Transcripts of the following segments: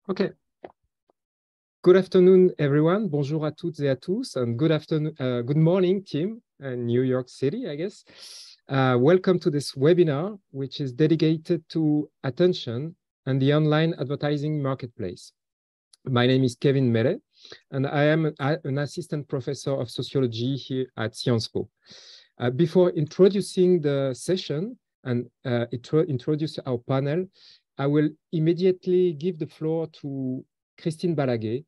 Okay. Good afternoon, everyone. Bonjour à toutes et à tous, and good afternoon, good morning, Tim, in New York City, I guess. Welcome to this webinar, which is dedicated to attention and the online advertising marketplace. My name is Kevin Mere, and I am an assistant professor of sociology here at Sciences Po. Before introducing the session and introduce our panel, I will immediately give the floor to Christine Balaguer.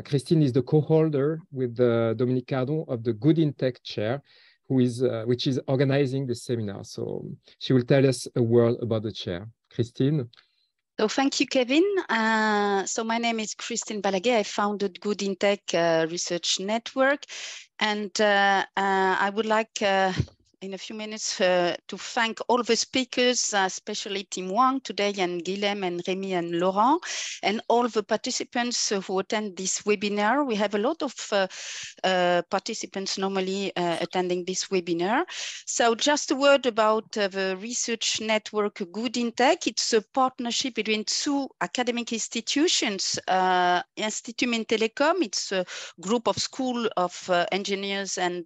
Christine is the co-holder with Dominique Cardon of the Good in Tech chair, which is organizing the seminar. So she will tell us a word about the chair. Christine. So thank you, Kevin. So my name is Christine Balaguer. I founded Good in Tech Research Network, and I would like in a few minutes to thank all the speakers, especially Tim Hwang today, and Guilhem and Rémi and Laurent, and all the participants who attend this webinar. We have a lot of participants normally attending this webinar. So just a word about the research network Good in Tech. It's a partnership between two academic institutions, Institut in Telecom. It's a group of school of engineers and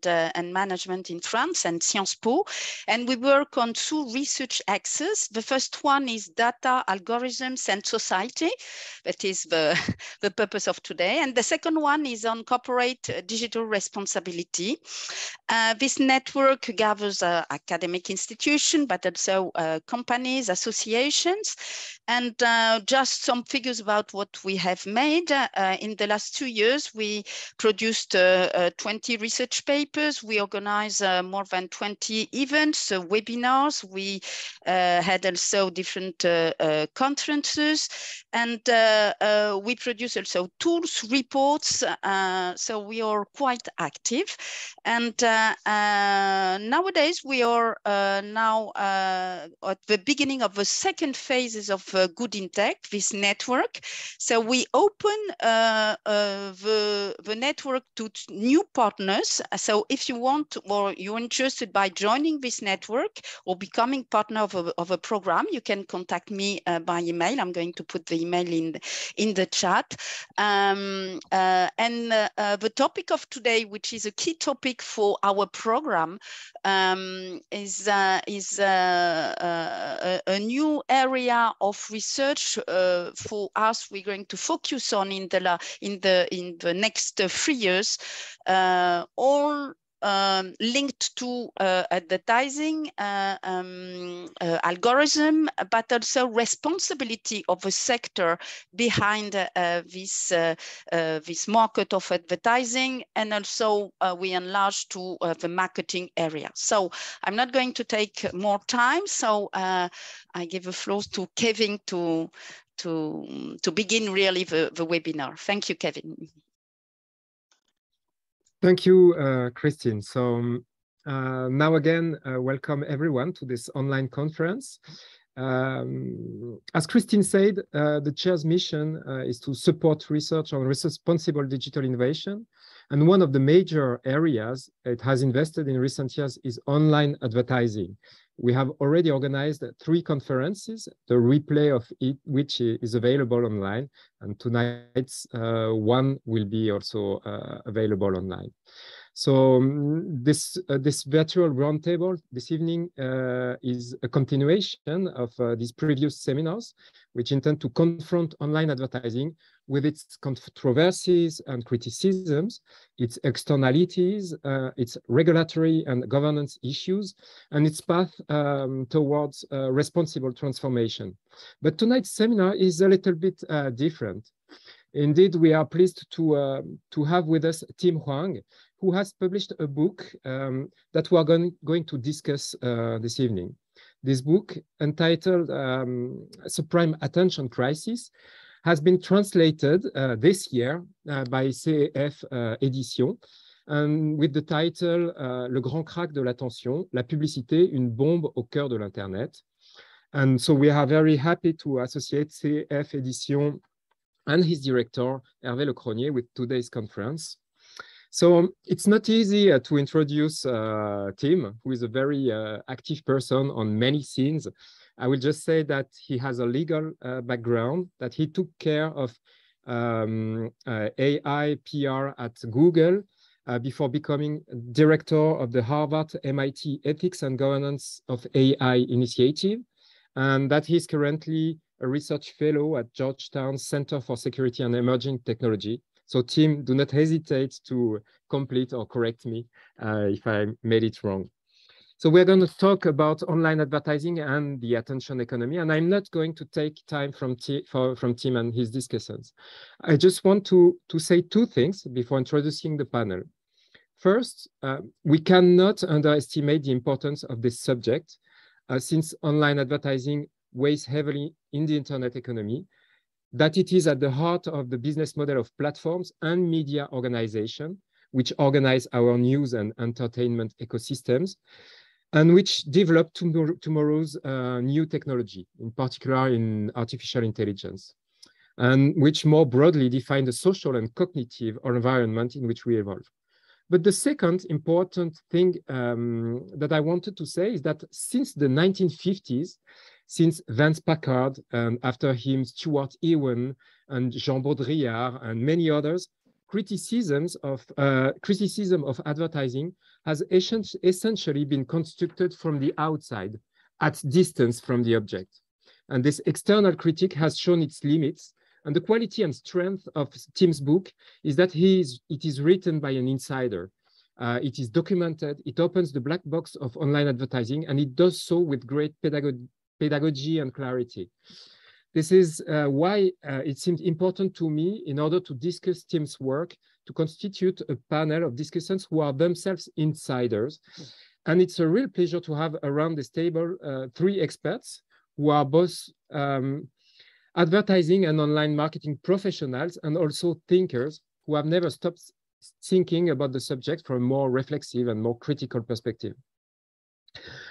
management in France, and Sciences Po, and we work on two research axes. The first one is data, algorithms, and society. That is the purpose of today. And the second one is on corporate digital responsibility. This network gathers academic institutions, but also companies, associations. And just some figures about what we have made. In the last 2 years, we produced 20 research papers. We organized more than 20 events, webinars. We had also different conferences. And we produce also tools, reports. So we are quite active. And nowadays, we are now at the beginning of the second phases of Good in Tech, this network. So we open the network to new partners. So if you want or you're interested by joining this network or becoming partner of a program, you can contact me by email. I'm going to put the email in the chat. The topic of today, which is a key topic for our program, is a new area of research for us. We're going to focus on in the next 3 years, all linked to advertising, algorithm, but also responsibility of the sector behind this market of advertising, and also we enlarge to the marketing area. So I'm not going to take more time, so I give the floor to Kevin to begin really the webinar. Thank you, Kevin. Thank you, Christine. So now again, welcome everyone to this online conference. As Christine said, the chair's mission is to support research on responsible digital innovation. And one of the major areas it has invested in recent years is online advertising. We have already organized 3 conferences, the replay of it, which is available online, and tonight's one will be also available online. So this virtual roundtable this evening is a continuation of these previous seminars, which intend to confront online advertising with its controversies and criticisms, its externalities, its regulatory and governance issues, and its path towards responsible transformation. But tonight's seminar is a little bit different. Indeed, we are pleased to have with us Tim Hwang, who has published a book that we are going to discuss this evening. This book, entitled Subprime Attention Crisis, has been translated this year by CEF éditions, with the title Le grand krach de l'attention, la publicité, une bombe au cœur de l'Internet. And so we are very happy to associate CEF éditions and his director, Hervé Lecronier, with today's conference. So it's not easy to introduce Tim, who is a very active person on many scenes, I will just say that he has a legal background, that he took care of AI, PR at Google before becoming director of the Harvard MIT Ethics and Governance of AI Initiative, and that he's currently a research fellow at Georgetown Center for Security and Emerging Technology. So Tim, do not hesitate to complete or correct me if I made it wrong. So we're going to talk about online advertising and the attention economy, and I'm not going to take time from Tim and his discussions. I just want to say two things before introducing the panel. First, we cannot underestimate the importance of this subject, since online advertising weighs heavily in the internet economy, that it is at the heart of the business model of platforms and media organization, which organize our news and entertainment ecosystems, and which develop tomorrow's new technology, in particular in artificial intelligence, and which more broadly define the social and cognitive environment in which we evolve. But the second important thing that I wanted to say is that since the 1950s, since Vance Packard, and after him, Stuart Ewan and Jean Baudrillard and many others, criticism of advertising has essentially been constructed from the outside, at distance from the object. And this external critique has shown its limits. And the quality and strength of Tim's book is that it is written by an insider. It is documented, it opens the black box of online advertising, and it does so with great pedagogy and clarity. This is why it seemed important to me, in order to discuss Tim's work, to constitute a panel of discussants who are themselves insiders. And it's a real pleasure to have around this table three experts who are both advertising and online marketing professionals, and also thinkers who have never stopped thinking about the subject from a more reflexive and more critical perspective.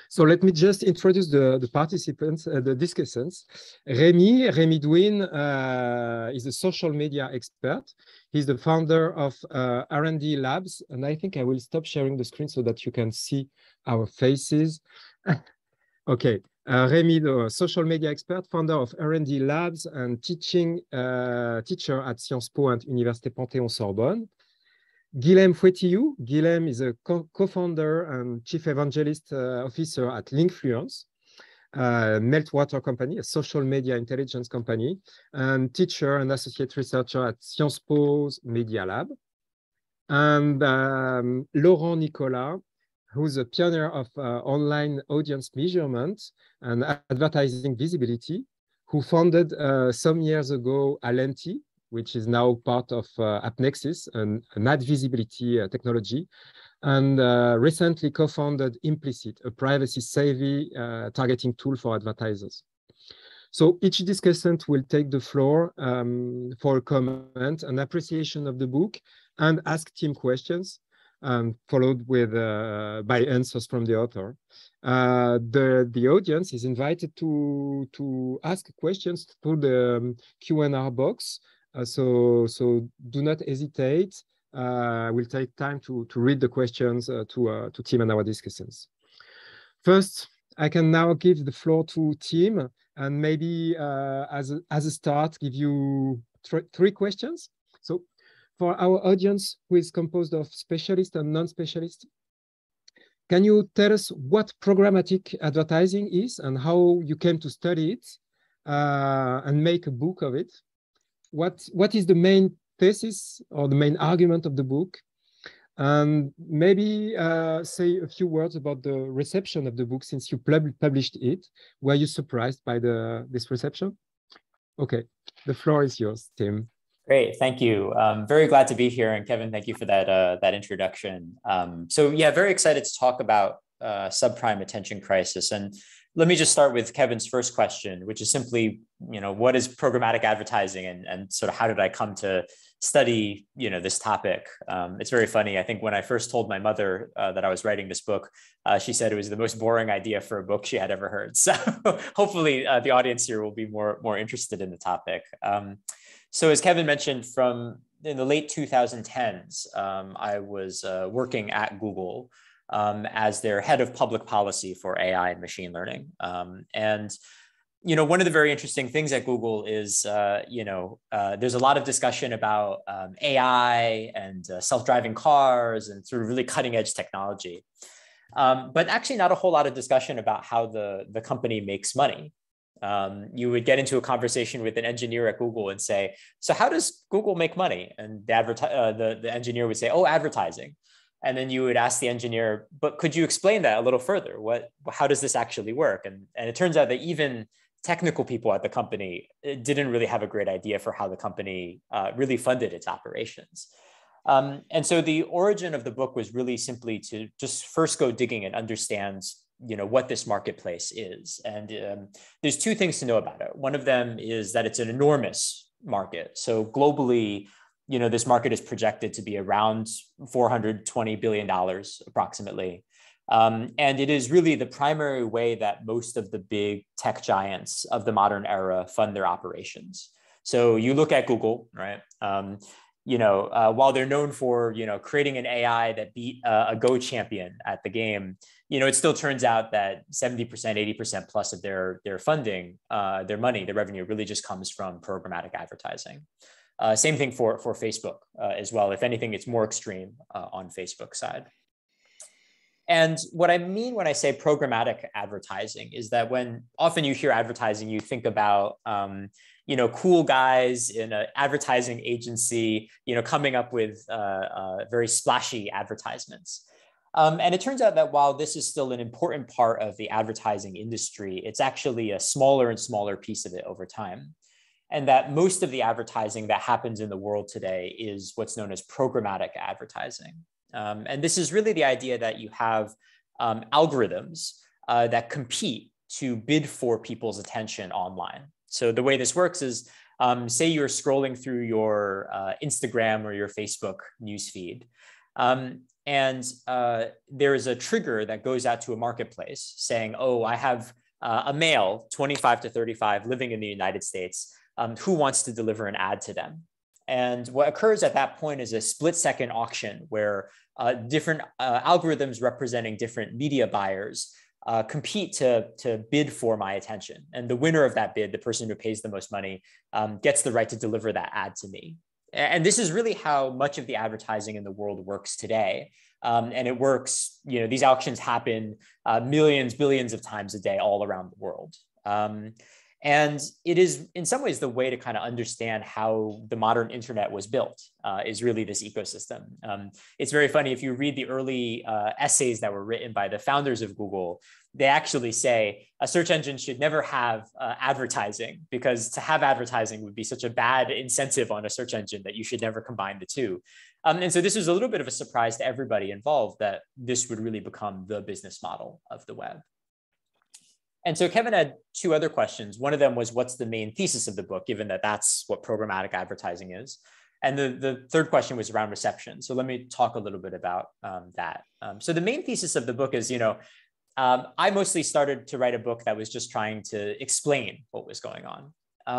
So let me just introduce the participants, the discussants. Remy Douin is a social media expert. He's the founder of R&D Labs, and I think I will stop sharing the screen so that you can see our faces. Okay. Remy, the social media expert, founder of R&D Labs and teacher at Sciences Po and Université Panthéon-Sorbonne. Guilhem Fouettillou. Guilhem is a co-founder and chief evangelist officer at Linkfluence, Meltwater company, a social media intelligence company, and teacher and associate researcher at Sciences Po's Media Lab. And Laurent Nicolas, who's a pioneer of online audience measurement and advertising visibility, who founded some years ago Alenti, which is now part of AppNexus, an ad visibility technology, and recently co-founded Implicit, a privacy-savvy targeting tool for advertisers. So each discussant will take the floor for a comment, an appreciation of the book, and ask Tim questions, followed with by answers from the author. The audience is invited to ask questions through the Q&A box. So do not hesitate. We'll take time to read the questions to Tim and our discussants. First, I can now give the floor to Tim, and maybe as a start, give you three questions. So for our audience, who is composed of specialists and non-specialists, can you tell us what programmatic advertising is and how you came to study it and make a book of it? What is the main thesis or the main argument of the book? And maybe say a few words about the reception of the book since you published it. Were you surprised by this reception? Okay, the floor is yours, Tim. Great, thank you. Very glad to be here, and Kevin, thank you for that introduction. So yeah, very excited to talk about subprime attention crisis. And let me just start with Kevin's first question, which is simply, what is programmatic advertising, and sort of how did I come to study, this topic? It's very funny. I think when I first told my mother that I was writing this book, she said it was the most boring idea for a book she had ever heard. So hopefully the audience here will be more interested in the topic. So as Kevin mentioned, in the late 2010s, I was working at Google as their head of public policy for AI and machine learning. And one of the very interesting things at Google is, there's a lot of discussion about AI and self-driving cars and sort of really cutting edge technology. But actually not a whole lot of discussion about how the company makes money. You would get into a conversation with an engineer at Google and say, so how does Google make money? And the engineer would say, oh, advertising. And then you would ask the engineer, but could you explain that a little further? How does this actually work? And it turns out that even technical people at the company didn't really have a great idea for how the company really funded its operations. And so the origin of the book was really simply to just first go digging and understand, what this marketplace is. And there's two things to know about it. One of them is that it's an enormous market. So globally, this market is projected to be around $420 billion approximately. And it is really the primary way that most of the big tech giants of the modern era fund their operations. So you look at Google, right? While they're known for, creating an AI that beat a Go champion at the game, it still turns out that 70%, 80% plus of their funding, their money, their revenue really just comes from programmatic advertising. Same thing for Facebook as well. If anything, it's more extreme on Facebook side. And what I mean when I say programmatic advertising is that when often you hear advertising, you think about, cool guys in an advertising agency, coming up with very splashy advertisements. And it turns out that while this is still an important part of the advertising industry, it's actually a smaller and smaller piece of it over time. And that most of the advertising that happens in the world today is what's known as programmatic advertising. And this is really the idea that you have algorithms that compete to bid for people's attention online. So the way this works is, say you're scrolling through your Instagram or your Facebook newsfeed, and there is a trigger that goes out to a marketplace saying, oh, I have a male, 25 to 35, living in the United States, who wants to deliver an ad to them. And what occurs at that point is a split-second auction where different algorithms representing different media buyers compete to bid for my attention. And the winner of that bid, the person who pays the most money, gets the right to deliver that ad to me. And this is really how much of the advertising in the world works today. And it works, these auctions happen millions, billions of times a day all around the world. And it is in some ways the way to kind of understand how the modern internet was built is really this ecosystem. It's very funny, if you read the early essays that were written by the founders of Google, they actually say a search engine should never have advertising, because to have advertising would be such a bad incentive on a search engine that you should never combine the two. And so this was a little bit of a surprise to everybody involved that this would really become the business model of the web. And so Kevin had two other questions. One of them was, what's the main thesis of the book, given that that's what programmatic advertising is? And the third question was around reception. So let me talk a little bit about that. So the main thesis of the book is, I mostly started to write a book that was just trying to explain what was going on.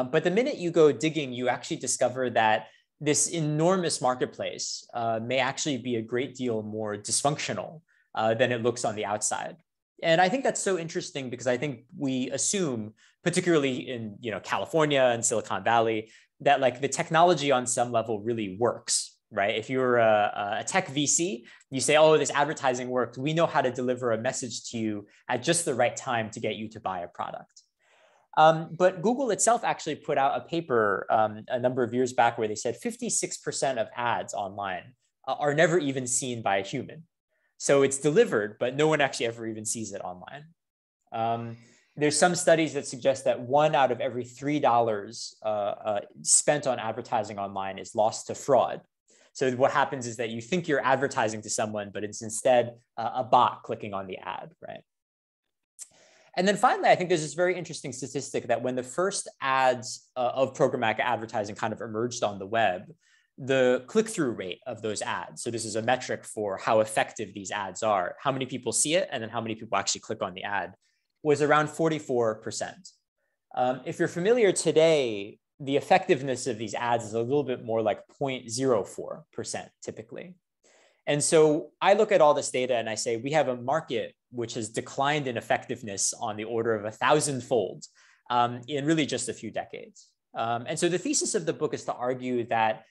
But the minute you go digging, you actually discover that this enormous marketplace may actually be a great deal more dysfunctional than it looks on the outside. And I think that's so interesting because I think we assume, particularly in California and Silicon Valley, that like the technology on some level really works, right? If you're a tech VC, you say, oh, this advertising worked. We know how to deliver a message to you at just the right time to get you to buy a product. But Google itself actually put out a paper a number of years back where they said 56% of ads online are never even seen by a human. So it's delivered, but no one actually ever even sees it online. There's some studies that suggest that 1 out of every $3 spent on advertising online is lost to fraud. So what happens is that you think you're advertising to someone, but it's instead a bot clicking on the ad, right? And then finally, I think there's this very interesting statistic that when the first ads of programmatic advertising kind of emerged on the web, the click-through rate of those ads, so this is a metric for how effective these ads are, how many people see it, and then how many people actually click on the ad, was around 44%. If you're familiar today, the effectiveness of these ads is a little bit more like 0.04% typically. And so I look at all this data and I say, we have a market which has declined in effectiveness on the order of 1,000-fold in really just a few decades. And so the thesis of the book is to argue that,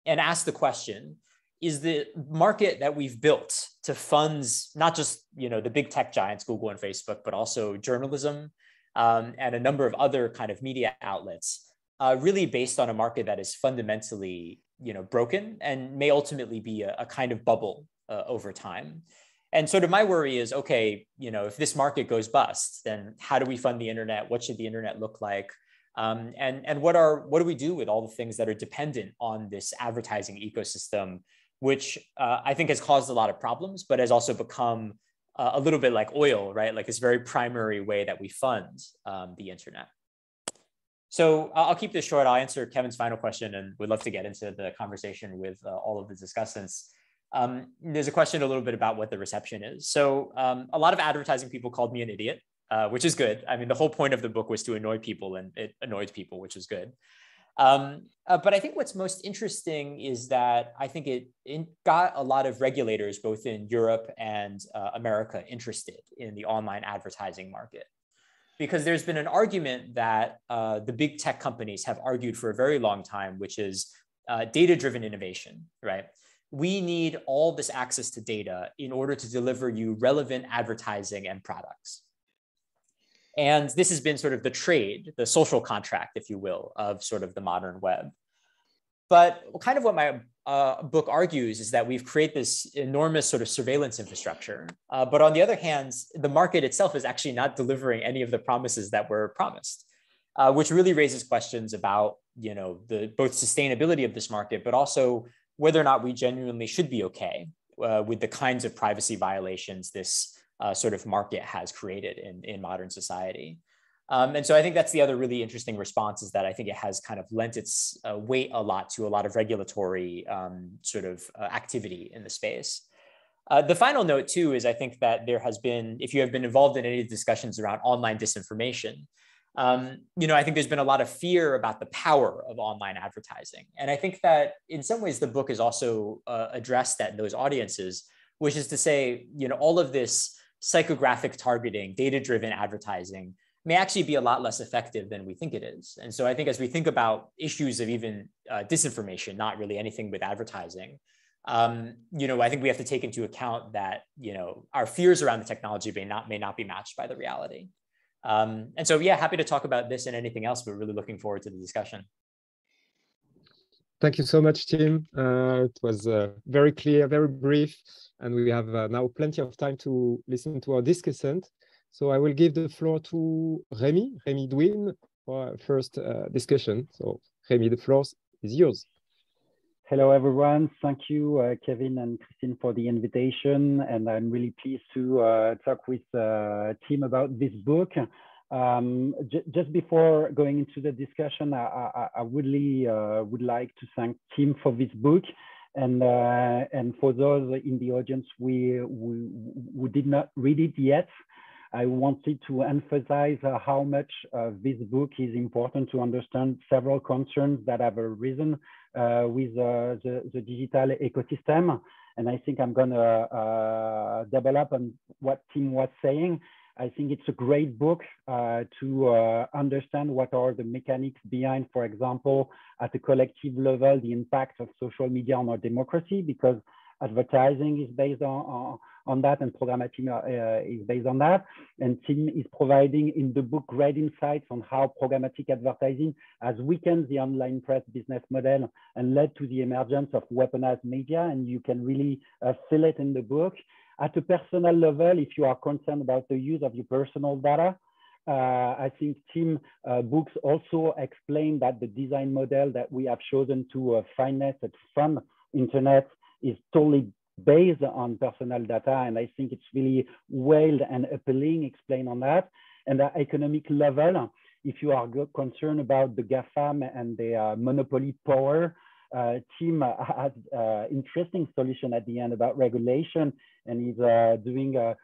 and ask the question, is the market that we've built to funds, not just the big tech giants, Google and Facebook, but also journalism and a number of other kind of media outlets, really based on a market that is fundamentally broken and may ultimately be a kind of bubble over time. And sort of my worry is, okay, if this market goes bust, then how do we fund the internet? What should the internet look like? And what do we do with all the things that are dependent on this advertising ecosystem, which I think has caused a lot of problems, but has also become a little bit like oil, right? Like this very primary way that we fund the internet. So I'll keep this short. I'll answer Kevin's final question and would love to get into the conversation with all of the discussants. There's a question a little bit about what the reception is. So a lot of advertising people called me an idiot, which is good. I mean, the whole point of the book was to annoy people, and it annoyed people, which is good. But I think what's most interesting is that I think it got a lot of regulators, both in Europe and America, interested in the online advertising market. Because there's been an argument that the big tech companies have argued for a very long time, which is data-driven innovation, right? We need all this access to data in order to deliver you relevant advertising and products. And this has been sort of the trade, the social contract, if you will, of sort of the modern web. But kind of what my book argues is that we've created this enormous sort of surveillance infrastructure. But on the other hand, the market itself is actually not delivering any of the promises that were promised, which really raises questions about both sustainability of this market, but also whether or not we genuinely should be okay with the kinds of privacy violations this sort of market has created in modern society. And so I think that's the other really interesting response, is that I think it has kind of lent its weight a lot to a lot of regulatory sort of activity in the space. The final note too is I think that there has been, if you have been involved in any discussions around online disinformation, I think there's been a lot of fear about the power of online advertising. And I think that in some ways the book is also addressed that in those audiences, which is to say, all of this psychographic targeting, data-driven advertising may actually be a lot less effective than we think it is. And so I think as we think about issues of even disinformation, not really anything with advertising, I think we have to take into account that, our fears around the technology may not be matched by the reality. And so, yeah, happy to talk about this and anything else, but really looking forward to the discussion. Thank you so much, Tim. It was very clear, very brief, and we have now plenty of time to listen to our discussant. So I will give the floor to Rémi Douin for our first discussion. So Rémi, the floor is yours. Hello, everyone. Thank you, Kevin and Christine, for the invitation. And I'm really pleased to talk with Tim about this book. Just before going into the discussion, I really would like to thank Tim for this book. And for those in the audience who did not read it yet, I wanted to emphasize how much this book is important to understand several concerns that have arisen with the digital ecosystem. And I think I'm going to develop on what Tim was saying. I think it's a great book to understand what are the mechanics behind, for example, at a collective level, the impact of social media on our democracy, because advertising is based on that, and programmatic is based on that. And Tim is providing in the book great insights on how programmatic advertising has weakened the online press business model and led to the emergence of weaponized media. And you can really feel it in the book. At a personal level, if you are concerned about the use of your personal data, I think Tim books also explain that the design model that we have chosen to finance and fund internet is totally based on personal data. And I think it's really well and appealing explain on that. And at economic level, if you are concerned about the GAFAM and the monopoly power, Tim has interesting solution at the end about regulation, and he's doing a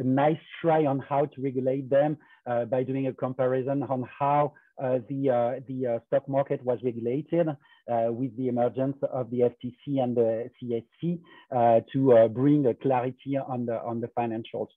nice try on how to regulate them by doing a comparison on how the stock market was regulated with the emergence of the FTC and the CSC to bring a clarity on the financials.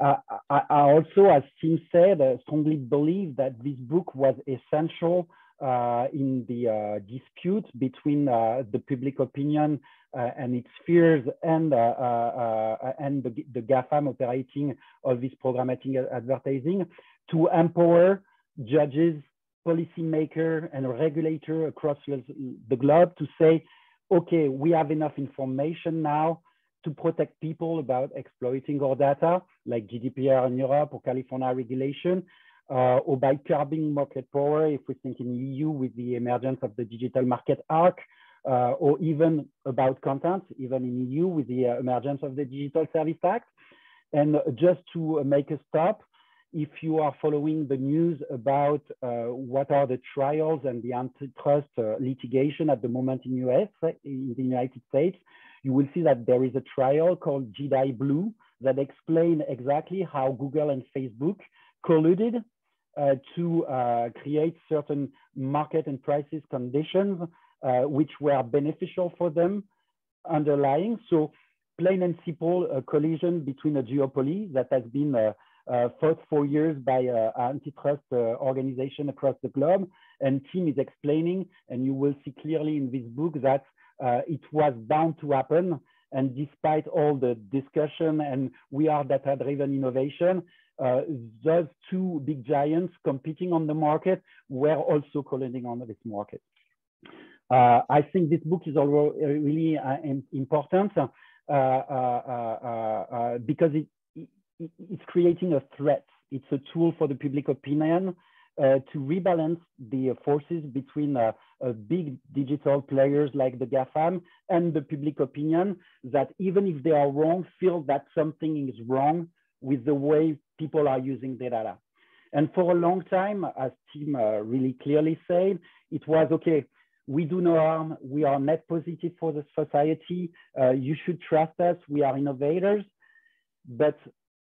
I also, as Tim said, strongly believe that this book was essential in the dispute between the public opinion and its fears and the GAFAM operating all this programmatic advertising to empower judges, policymakers, and regulators across the globe to say, okay, we have enough information now to protect people about exploiting our data, like GDPR in Europe or California regulation, or by curbing market power, if we think in the EU with the emergence of the Digital Market Act, or even about content, even in EU with the emergence of the Digital Service Act. And just to make a stop, if you are following the news about what are the trials and the antitrust litigation at the moment in in the United States, you will see that there is a trial called GDI Blue that explains exactly how Google and Facebook colluded to create certain market and prices conditions which were beneficial for them underlying. So plain and simple, a collision between a duopoly that has been fought for years by antitrust organization across the globe. And Tim is explaining, and you will see clearly in this book that it was bound to happen. And despite all the discussion and we are data-driven innovation, those two big giants competing on the market were also colluding on this market. I think this book is also really important because it's creating a threat. It's a tool for the public opinion to rebalance the forces between big digital players like the GAFAM and the public opinion that even if they are wrong, feel that something is wrong with the way people are using the data. And for a long time, as Tim really clearly said, it was, okay, we do no harm, we are net positive for the society, you should trust us, we are innovators. But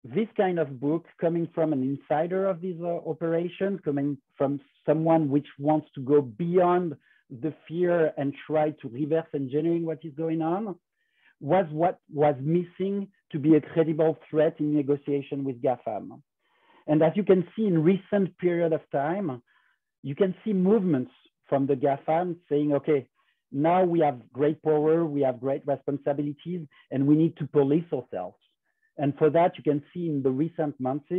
this kind of book coming from an insider of these operations, coming from someone which wants to go beyond the fear and try to reverse engineering what is going on, was what was missing to be a credible threat in negotiation with GAFAM. And as you can see in recent period of time, you can see movements from the GAFAM saying, okay, now we have great power, we have great responsibilities, and we need to police ourselves. And for that, you can see in the recent months,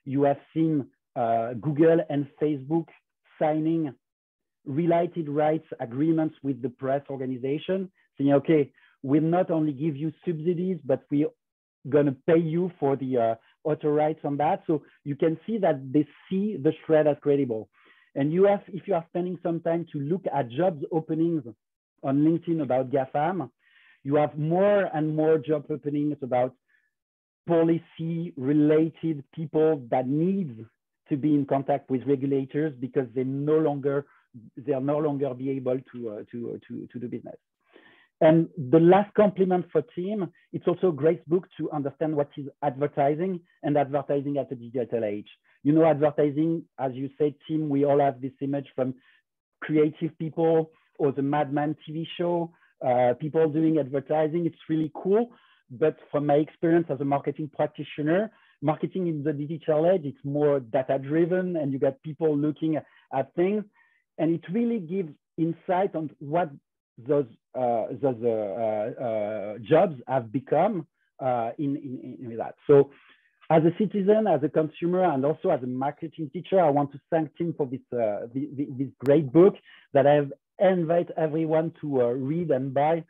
you have seen Google and Facebook signing related rights agreements with the press organization, saying, okay, we'll not only give you subsidies, but we're going to pay you for the author rights on that. So you can see that they see the threat as credible. And you have, if you are spending some time to look at jobs openings on LinkedIn about GAFAM, you have more and more job openings about policy related people that need to be in contact with regulators because they'll no longer be able to do business. And the last compliment for Tim, it's also a great book to understand what is advertising and advertising at the digital age. You know, advertising, as you said, Tim, we all have this image from creative people or the Mad Men TV show, people doing advertising. It's really cool. But from my experience as a marketing practitioner, marketing in the digital age, it's more data-driven and you got people looking at things. And it really gives insight on what those jobs have become in that. So as a citizen, as a consumer, and also as a marketing teacher, I want to thank Tim for this great book that I invite everyone to read and buy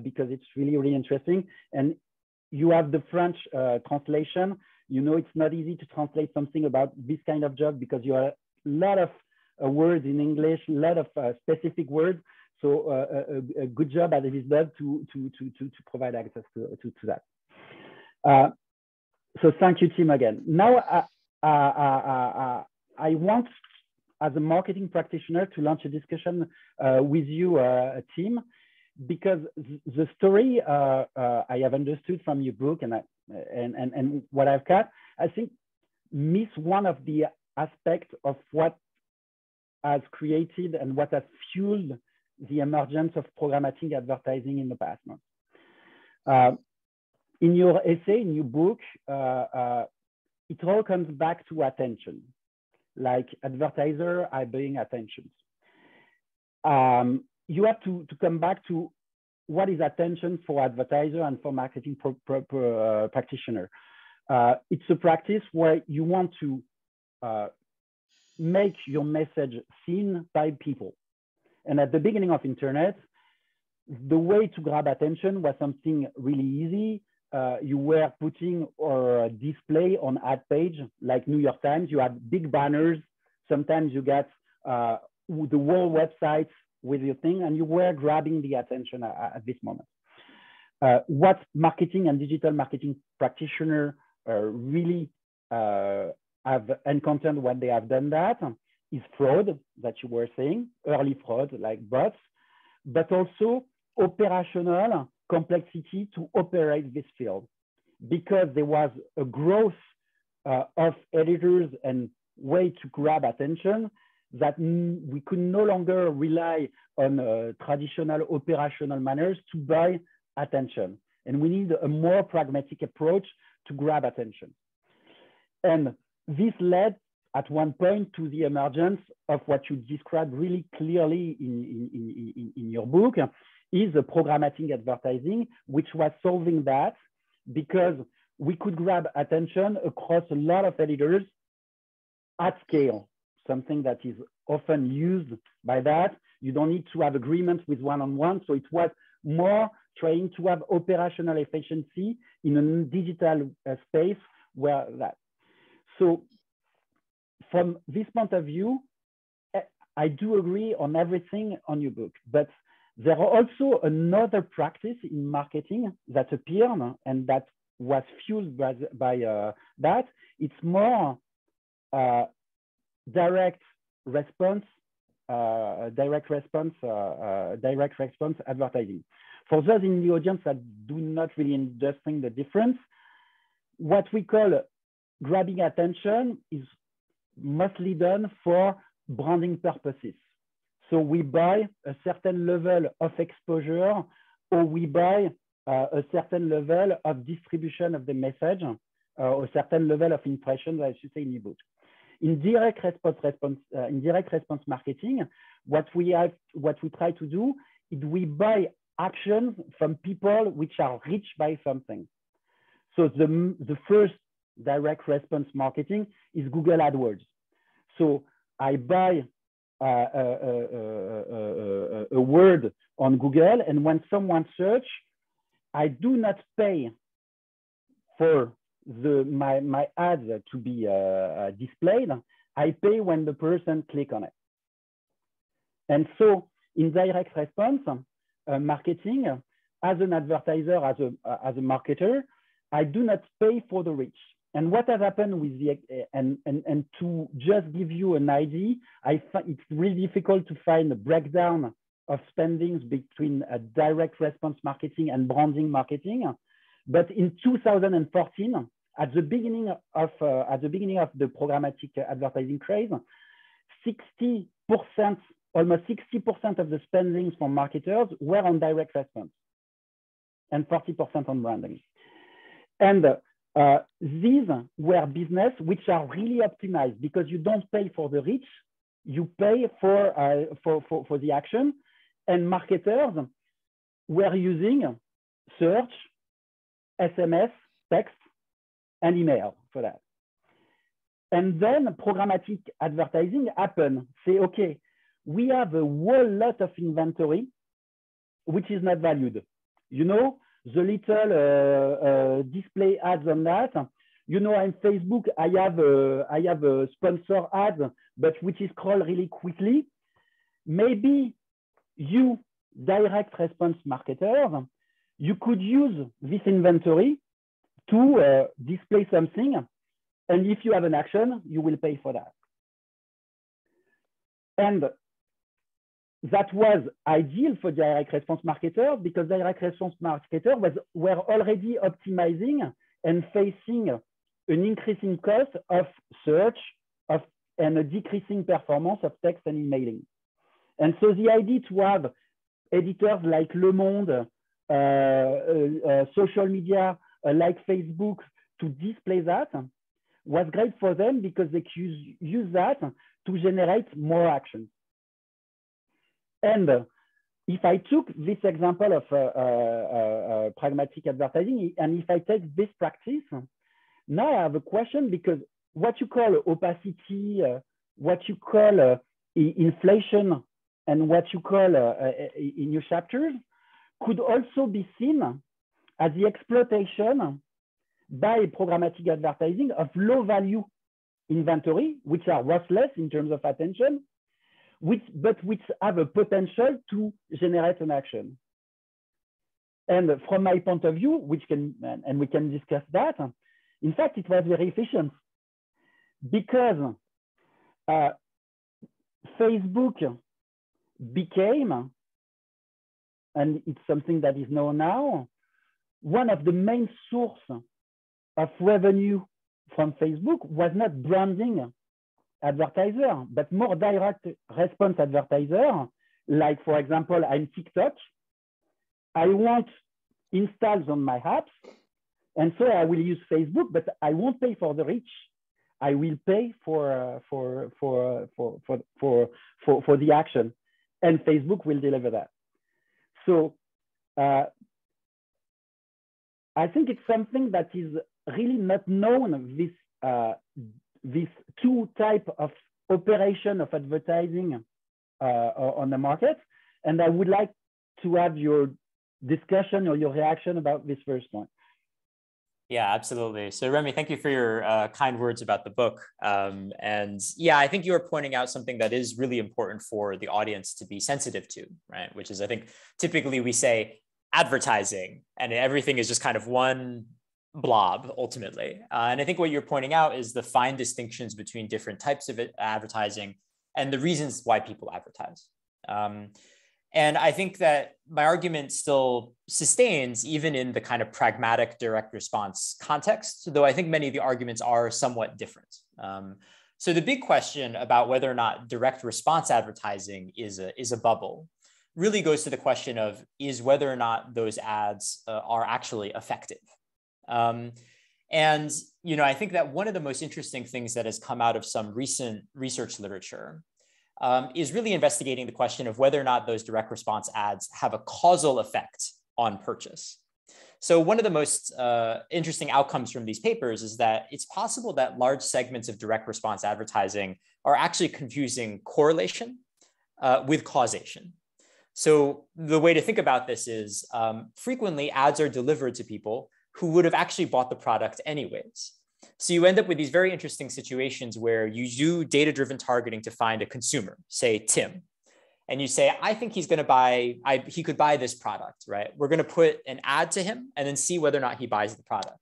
because it's really, really interesting. And you have the French translation. You know, it's not easy to translate something about this kind of job because you have a lot of words in English, a lot of specific words. So a good job at this job to provide access to that. So thank you, Tim, again. Now, I want, as a marketing practitioner, to launch a discussion with you, Tim, because the story I have understood from your book and what I've got, I think miss one of the aspects of what has created and what has fueled the emergence of programmatic advertising in the past months. In your essay, in your book, it all comes back to attention. Like advertisers are buying attention. You have to come back to what is attention for advertiser and for marketing practitioner. It's a practice where you want to make your message seen by people. And at the beginning of internet, the way to grab attention was something really easy. You were putting or display on ad page, like New York Times. You had big banners. Sometimes you get the whole website with your thing, and you were grabbing the attention at this moment. What marketing and digital marketing practitioners really have encountered when they have done that is fraud that you were saying, early fraud like bots, but also operational complexity to operate this field, because there was a growth of editors and way to grab attention that we could no longer rely on traditional operational manners to buy attention. And we need a more pragmatic approach to grab attention. And this led at one point to the emergence of what you described really clearly in your book, is a programmatic advertising, which was solving that, because we could grab attention across a lot of editors at scale, something that is often used by that. You don't need to have agreements with one-on-one. So it was more trying to have operational efficiency in a digital space where that. So from this point of view, I do agree on everything on your book, but there are also another practice in marketing that appeared and that was fueled by that. It's more direct response advertising. For those in the audience that do not really understand the difference, what we call grabbing attention is mostly done for branding purposes. So we buy a certain level of exposure, or we buy a certain level of distribution of the message, or a certain level of impressions, I should say, in ebook. In direct response marketing, what we try to do is we buy actions from people which are reached by something. So the first direct response marketing is Google AdWords. So I buy a word on Google, and when someone search, I do not pay for my ads to be displayed. I pay when the person click on it. And so in direct response marketing, as an advertiser, as a marketer, I do not pay for the reach. And what has happened with the, and to just give you an idea, it's really difficult to find a breakdown of spendings between direct response marketing and branding marketing. But in 2014, at the beginning of the programmatic advertising craze, almost 60% of the spendings from marketers were on direct response, and 40% on branding. And these were business which are really optimized, because you don't pay for the reach, you pay for the action. And marketers were using search, SMS, text, and email for that. And then programmatic advertising happened. Say, okay, we have a whole lot of inventory which is not valued. You know, the little display ads on that. You know, on Facebook, I have a sponsor ad, but which is scrolled really quickly. Maybe you, direct response marketers, you could use this inventory to display something. And if you have an action, you will pay for that. And that was ideal for direct response marketers, because direct response marketers were already optimizing and facing an increasing cost of search and a decreasing performance of text and emailing. And so the idea to have editors like Le Monde, social media like Facebook to display that was great for them because they could use that to generate more actions. And if I took this example of pragmatic advertising, and if I take this practice, now I have a question, because what you call opacity, what you call inflation, and what you call in your chapters could also be seen as the exploitation by programmatic advertising of low value inventory, which are worthless in terms of attention, but which have a potential to generate an action. And from my point of view, we can discuss that, in fact, it was very efficient, because Facebook became, and it's something that is known now, one of the main sources of revenue from Facebook was not branding advertiser, but more direct response advertiser. Like, for example, I'm TikTok. I want installs on my apps, and so I will use Facebook, but I won't pay for the reach. I will pay for the action, and Facebook will deliver that. So I think it's something that is really not known, this two type of operation of advertising on the market. And I would like to have your discussion or your reaction about this first point. Yeah, absolutely. So Remy, thank you for your kind words about the book. And yeah, I think you were pointing out something that is really important for the audience to be sensitive to, right? Which is, I think, typically we say advertising and everything is just kind of one blob ultimately. And I think what you're pointing out is the fine distinctions between different types of advertising and the reasons why people advertise. And I think that my argument still sustains even in the kind of pragmatic direct response context, though I think many of the arguments are somewhat different. So the big question about whether or not direct response advertising is a bubble really goes to the question of is whether or not those ads are actually effective. And I think that one of the most interesting things that has come out of some recent research literature is really investigating the question of whether or not those direct response ads have a causal effect on purchase. So one of the most interesting outcomes from these papers is that it's possible that large segments of direct response advertising are actually confusing correlation with causation. So the way to think about this is frequently ads are delivered to people who would have actually bought the product anyways. So you end up with these very interesting situations where you do data-driven targeting to find a consumer, say Tim, and you say, I think he's going to buy, he could buy this product, right? We're going to put an ad to him and then see whether or not he buys the product.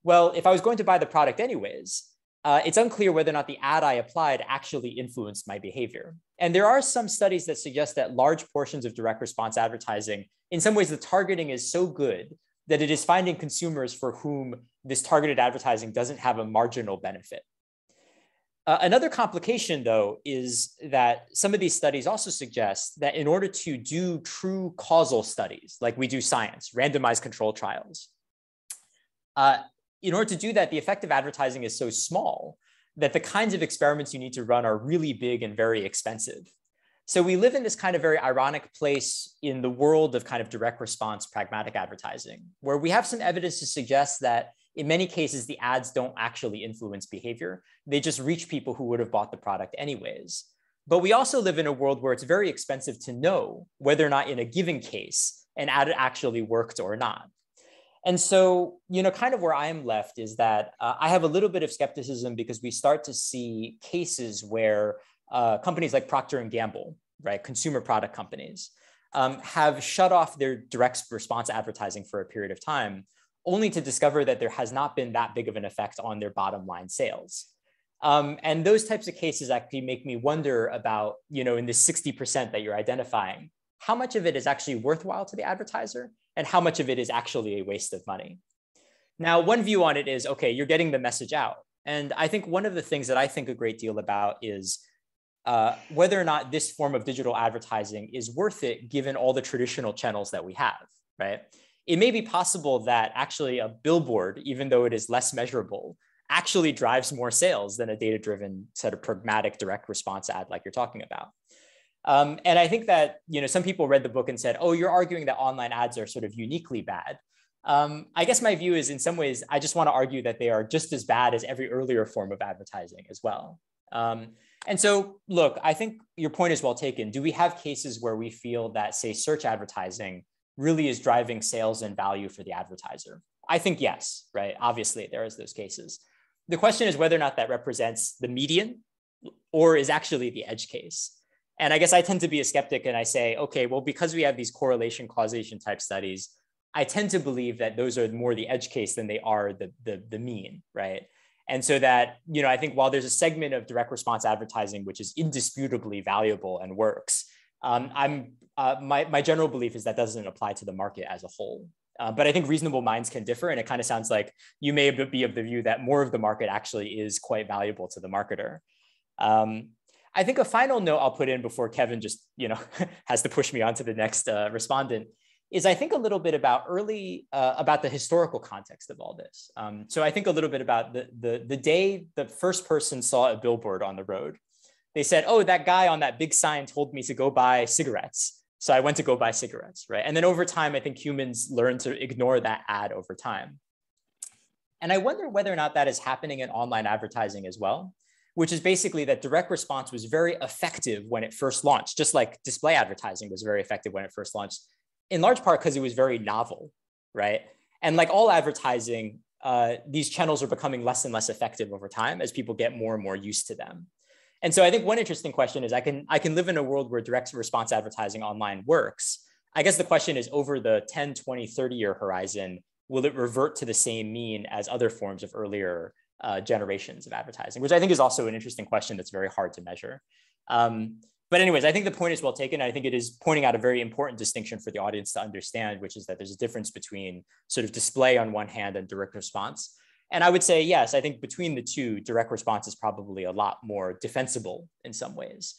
Well, if I was going to buy the product anyways, it's unclear whether or not the ad I applied actually influenced my behavior. And there are some studies that suggest that large portions of direct response advertising, in some ways, the targeting is so good that it is finding consumers for whom this targeted advertising doesn't have a marginal benefit. Another complication, though, is that some of these studies also suggest that in order to do true causal studies, like we do science, randomized control trials, in order to do that, the effect of advertising is so small that the kinds of experiments you need to run are really big and very expensive. So we live in this kind of very ironic place in the world of kind of direct response pragmatic advertising, where we have some evidence to suggest that in many cases, the ads don't actually influence behavior. They just reach people who would have bought the product anyways. But we also live in a world where it's very expensive to know whether or not in a given case, an ad actually worked or not. And so, kind of where I am left is that I have a little bit of skepticism because we start to see cases where companies like Procter & Gamble, right, consumer product companies, have shut off their direct response advertising for a period of time, only to discover that there has not been that big of an effect on their bottom line sales. And those types of cases actually make me wonder about, in this 60% that you're identifying, how much of it is actually worthwhile to the advertiser and how much of it is actually a waste of money. Now, one view on it is, okay, you're getting the message out. And I think one of the things that I think a great deal about is whether or not this form of digital advertising is worth it given all the traditional channels that we have, right? It may be possible that actually a billboard, even though it is less measurable, actually drives more sales than a data-driven sort of pragmatic direct response ad like you're talking about. And I think that, some people read the book and said, oh, you're arguing that online ads are sort of uniquely bad. I guess my view is, in some ways, I just want to argue that they are just as bad as every earlier form of advertising as well. And so, look, I think your point is well taken. Do we have cases where we feel that, say, search advertising really is driving sales and value for the advertiser? I think yes, right? Obviously, there is those cases. The question is whether or not that represents the median or is actually the edge case. And I guess I tend to be a skeptic and I say, okay, well, because we have these correlation causation type studies, I tend to believe that those are more the edge case than they are the mean, right? And so that, I think while there's a segment of direct response advertising, which is indisputably valuable and works, my general belief is that doesn't apply to the market as a whole. But I think reasonable minds can differ. And it kind of sounds like you may be of the view that more of the market actually is quite valuable to the marketer. I think a final note I'll put in before Kevin just, has to push me on to the next respondent is I think a little bit about about the historical context of all this. So I think a little bit about the day the first person saw a billboard on the road. They said, oh, that guy on that big sign told me to go buy cigarettes. So I went to go buy cigarettes, right? And then over time, I think humans learn to ignore that ad over time. And I wonder whether or not that is happening in online advertising as well, which is basically that direct response was very effective when it first launched, just like display advertising was very effective when it first launched, in large part because it was very novel, right? And like all advertising, these channels are becoming less and less effective over time as people get more and more used to them. And so I think one interesting question is I can live in a world where direct response advertising online works. I guess the question is over the 10, 20, 30-year horizon, will it revert to the same mean as other forms of earlier generations of advertising, which I think is also an interesting question that's very hard to measure. But anyways, I think the point is well taken. I think it is pointing out a very important distinction for the audience to understand, which is that there's a difference between sort of display on one hand and direct response. And I would say, yes, I think between the two, direct response is probably a lot more defensible in some ways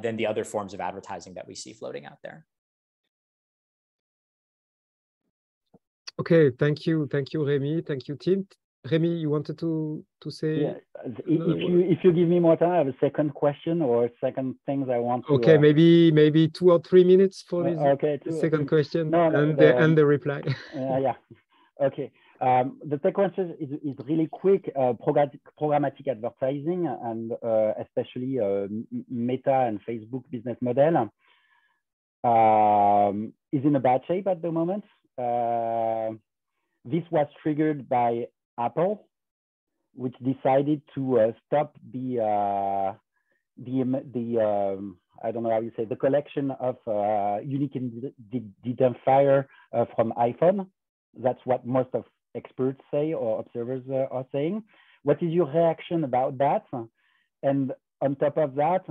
than the other forms of advertising that we see floating out there. Okay, thank you, Remy. Thank you, Tim. Remy, you wanted to say? Yeah, if you give me more time, I have a second question or second things I want to. Okay, maybe 2 or 3 minutes for this second question and the reply. Yeah. Okay. The second question is really quick. Programmatic advertising and especially Meta and Facebook business model is in a bad shape at the moment. This was triggered by Apple, which decided to stop the I don't know how you say, the collection of unique identifier from iPhone. That's what most of experts say or observers are saying. What is your reaction about that? And on top of that,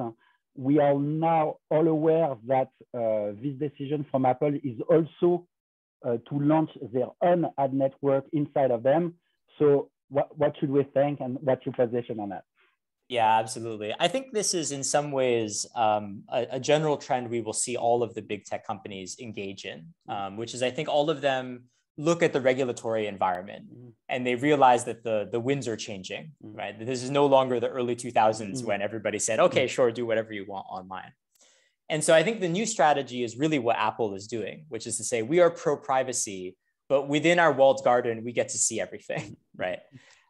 we are now all aware that this decision from Apple is also to launch their own ad network inside of them. So what should we think and what's your position on that? Yeah, absolutely. I think this is in some ways a general trend we will see all of the big tech companies engage in, which is I think all of them look at the regulatory environment and they realize that the winds are changing, right? This is no longer the early 2000s when everybody said, okay, sure, do whatever you want online. And so I think the new strategy is really what Apple is doing, which is to say we are pro-privacy, but within our walled garden, we get to see everything, right?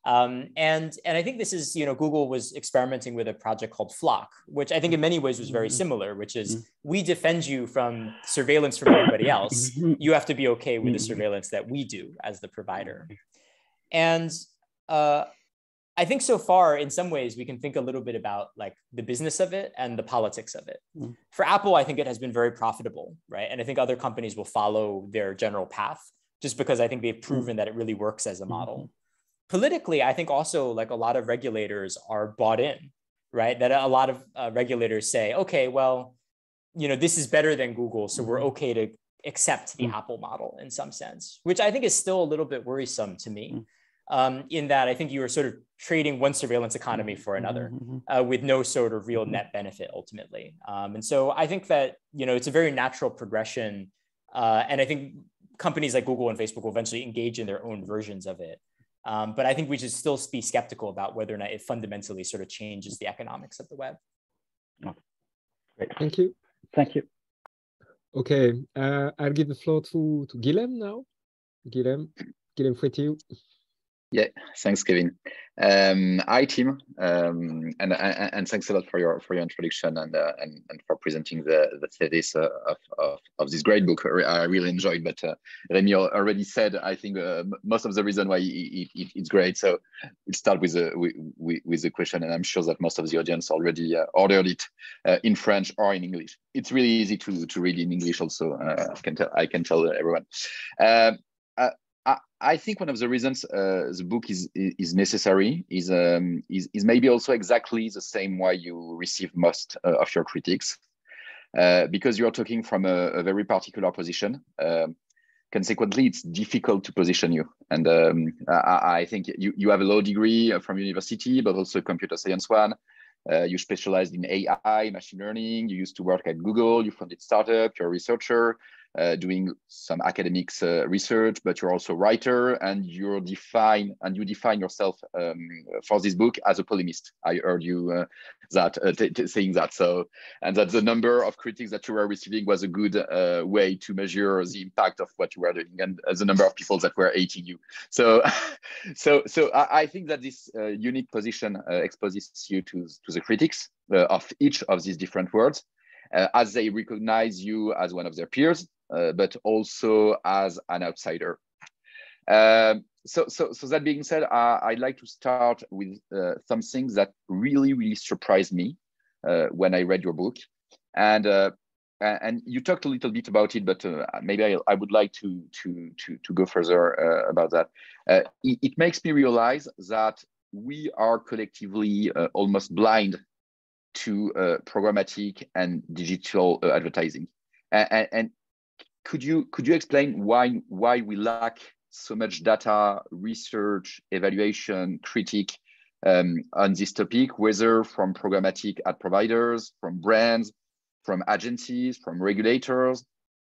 And I think this is, Google was experimenting with a project called Flock, which I think in many ways was very similar, which is we defend you from surveillance from everybody else. You have to be okay with the surveillance that we do as the provider. And I think so far, in some ways, we can think a little bit about like the business of it and the politics of it. For Apple, I think it has been very profitable, right? And I think other companies will follow their general path just because I think they've proven that it really works as a model. Politically, I think also like a lot of regulators are bought in, right? That a lot of regulators say, okay, well, this is better than Google, so we're okay to accept the Apple model in some sense, which I think is still a little bit worrisome to me. In that I think you are sort of trading one surveillance economy for another with no sort of real net benefit ultimately. And so I think that, it's a very natural progression. And I think companies like Google and Facebook will eventually engage in their own versions of it. But I think we should still be skeptical about whether or not it fundamentally sort of changes the economics of the web. Oh, great. Thank you. Thank you. Okay, I'll give the floor to Guilhem now. Guilhem Fouettiou. Yeah, thanks, Kevin. Hi, Tim, and thanks a lot for your introduction and for presenting the thesis of this great book. I really enjoyed, but Remy already said, I think, most of the reason why it's great. So we'll start with the question, and I'm sure that most of the audience already ordered it in French or in English. It's really easy to read in English also. I can tell everyone. I think one of the reasons the book is necessary is maybe also exactly the same why you receive most of your critics, because you are talking from a very particular position. Consequently, it's difficult to position you. And I think you have a law degree from university, but also computer science one. You specialized in AI, machine learning. You used to work at Google. You founded startup. You're a researcher. Doing some academics research, but you're also a writer, and you define yourself for this book as a polemist. I heard you saying that. So, and that the number of critics that you were receiving was a good way to measure the impact of what you were doing and the number of people that were hating you. So, so I think that this unique position exposes you to the critics of each of these different words, as they recognize you as one of their peers, but also as an outsider. So that being said, I'd like to start with some things that really surprised me when I read your book, and you talked a little bit about it, but maybe I would like to go further about that. It makes me realize that we are collectively almost blind to programmatic and digital advertising, and could you explain why we lack so much data, research, evaluation, critique on this topic, whether from programmatic ad providers, from brands, from agencies, from regulators,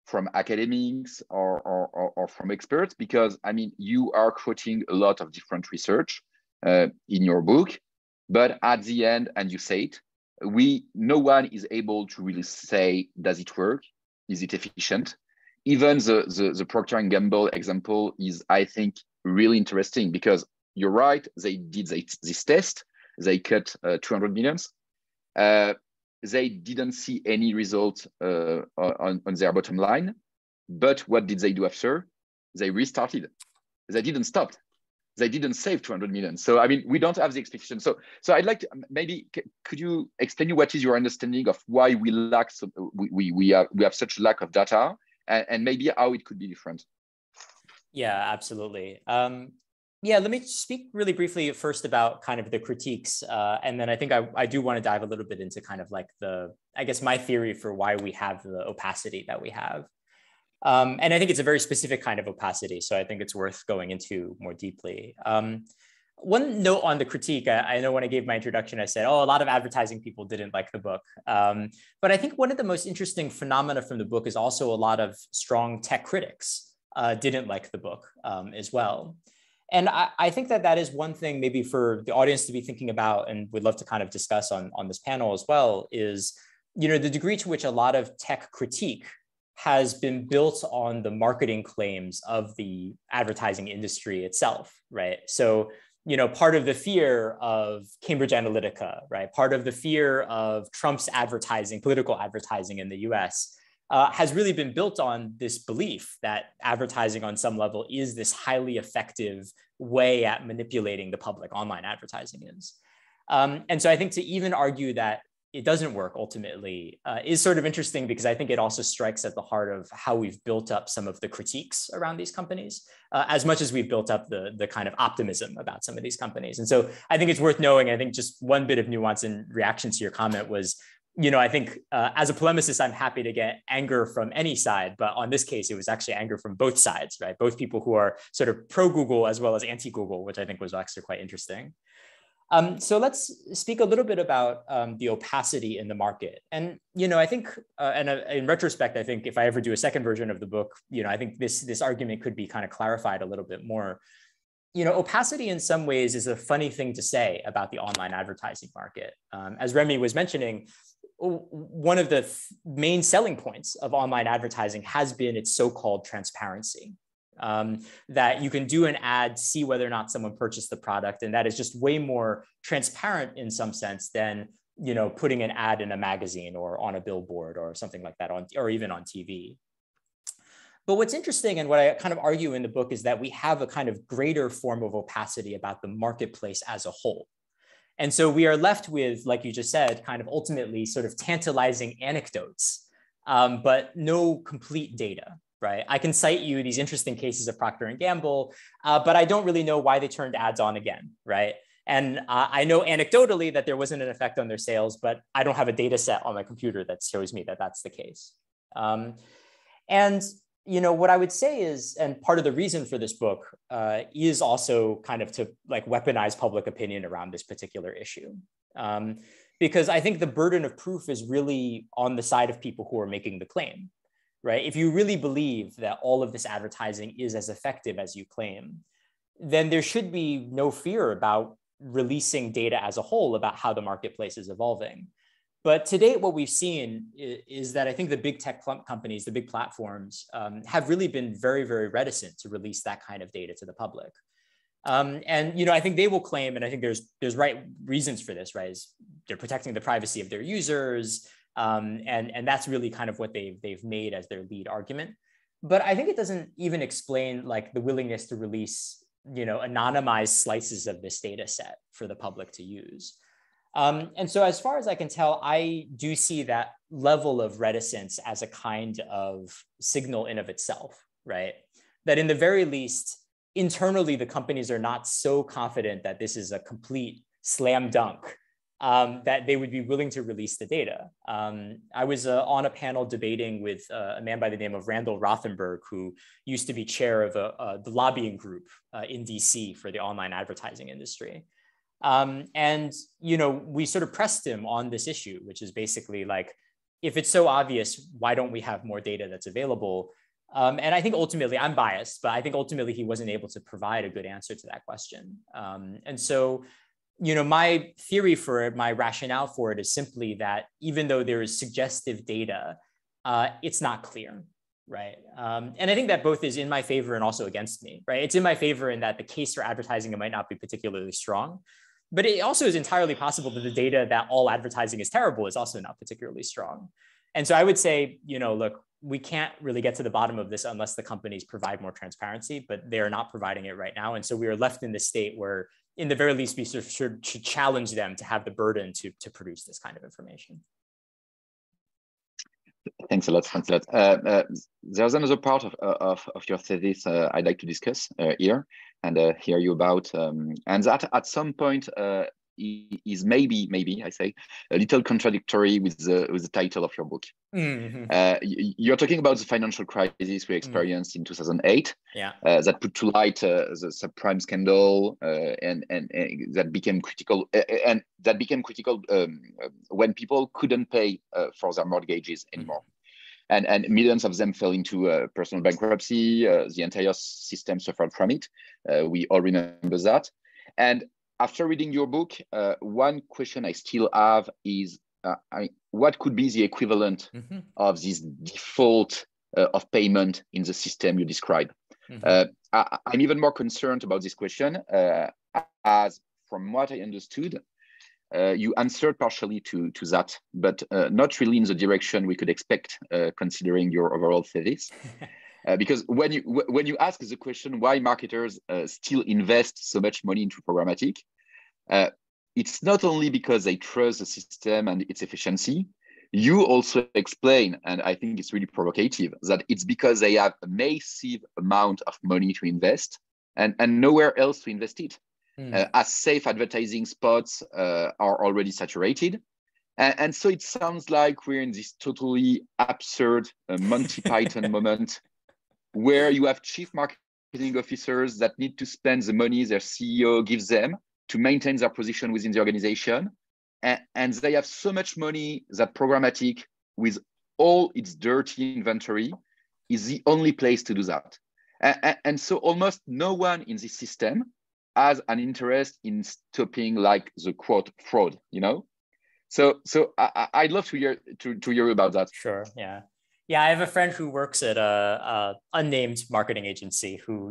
from academics, or from experts? Because I mean, you are quoting a lot of different research in your book, but at the end, and you say it, no one is able to really say, does it work? Is it efficient? Even the Procter & Gamble example is, I think, really interesting, because you're right, they did this test, they cut 200 millions. They didn't see any result on their bottom line, but what did they do after? They restarted. They didn't stop. They didn't save 200 million. So, I mean, we don't have the expectation. So I'd like to, maybe, could you explain what is your understanding of why we lack, we have such lack of data, and maybe how it could be different? Yeah, absolutely. Yeah, let me speak really briefly first about kind of the critiques. And then I think I do want to dive a little bit into kind of like I guess my theory for why we have the opacity that we have. And I think it's a very specific kind of opacity. So I think it's worth going into more deeply. One note on the critique, I know when I gave my introduction, I said, oh, a lot of advertising people didn't like the book. But I think one of the most interesting phenomena from the book is also a lot of strong tech critics didn't like the book as well. And I think that is one thing maybe for the audience to be thinking about, and would love to kind of discuss on this panel as well, is, you know, the degree to which a lot of tech critique has been built on the marketing claims of the advertising industry itself, right? So, you know, part of the fear of Cambridge Analytica, right? Part of the fear of Trump's advertising, political advertising in the US, has really been built on this belief that advertising on some level is this highly effective way at manipulating the public. Online advertising is. And so I think to even argue that it doesn't work ultimately is sort of interesting, because I think it also strikes at the heart of how we've built up some of the critiques around these companies, as much as we've built up the kind of optimism about some of these companies. And so I think it's worth knowing, I think just one bit of nuance in reaction to your comment was, you know, I think as a polemicist, I'm happy to get anger from any side, but on this case, it was actually anger from both sides, right? Both people who are sort of pro-Google as well as anti-Google, which I think was actually quite interesting. So let's speak a little bit about the opacity in the market. And, you know, I think, and in retrospect, I think if I ever do a second version of the book, you know, I think this argument could be kind of clarified a little bit more. opacity in some ways is a funny thing to say about the online advertising market. As Remy was mentioning, one of the main selling points of online advertising has been its so-called transparency. That you can do an ad, see whether or not someone purchased the product, and that is just way more transparent in some sense than putting an ad in a magazine or on a billboard or something like that, or even on TV. But what's interesting, and what I kind of argue in the book, is that we have a kind of greater form of opacity about the marketplace as a whole. And so we are left with, like you just said, kind of ultimately sort of tantalizing anecdotes, but no complete data, right? I can cite you these interesting cases of Procter & Gamble, but I don't really know why they turned ads on again, right? And I know anecdotally that there wasn't an effect on their sales, but I don't have a data set on my computer that shows me that that's the case. And what I would say is, and part of the reason for this book is also kind of to like weaponize public opinion around this particular issue. Because I think the burden of proof is really on the side of people who are making the claim, right? If you really believe that all of this advertising is as effective as you claim, then there should be no fear about releasing data as a whole about how the marketplace is evolving. But to date, what we've seen is that I think the big tech companies, the big platforms, have really been very, very reticent to release that kind of data to the public. And I think they will claim, and I think there's right reasons for this, right? Is they're protecting the privacy of their users, and that's really kind of what they've made as their lead argument. But I think it doesn't even explain like the willingness to release, anonymized slices of this data set for the public to use. And so as far as I can tell, I do see that level of reticence as a kind of signal in of itself, right? That in the very least, internally, the companies are not so confident that this is a complete slam dunk, that they would be willing to release the data. I was on a panel debating with a man by the name of Randall Rothenberg, who used to be chair of the lobbying group in DC for the online advertising industry. And we sort of pressed him on this issue, which is basically like, if it's so obvious, why don't we have more data that's available? And I think ultimately, I'm biased, but I think ultimately he wasn't able to provide a good answer to that question. And so, my theory for it, my rationale for it is simply that even though there is suggestive data, it's not clear, right? And I think that both is in my favor and also against me, right? It's in my favor in that the case for advertising, it might not be particularly strong. But it also is entirely possible that the data that all advertising is terrible is also not particularly strong. And so I would say, look, we can't really get to the bottom of this unless the companies provide more transparency, but they're not providing it right now. And so we are left in this state where, in the very least, we should challenge them to have the burden to produce this kind of information. Thanks a lot. Thanks a lot. There's another part of your thesis I'd like to discuss here and hear you about, and that at some point is maybe I say a little contradictory with the title of your book. Mm-hmm. You're talking about the financial crisis we experienced in 2008. Yeah. That put to light the subprime scandal, and that became critical. And that became critical when people couldn't pay for their mortgages anymore. And millions of them fell into personal bankruptcy. The entire system suffered from it. We all remember that. And after reading your book, one question I still have is, what could be the equivalent of this default of payment in the system you describe? I'm even more concerned about this question, as from what I understood, you answered partially to that, but not really in the direction we could expect, considering your overall thesis. Because when you ask the question why marketers still invest so much money into programmatic, it's not only because they trust the system and its efficiency. You also explain, and I think it's really provocative, that it's because they have a massive amount of money to invest and nowhere else to invest it. As safe advertising spots are already saturated. And so it sounds like we're in this totally absurd Monty Python moment where you have chief marketing officers that need to spend the money their CEO gives them to maintain their position within the organization. And they have so much money that programmatic, with all its dirty inventory, is the only place to do that. And so almost no one in this system has an interest in stopping like the quote fraud, you know? So I'd love to hear about that. Sure. Yeah. Yeah. I have a friend who works at a unnamed marketing agency who,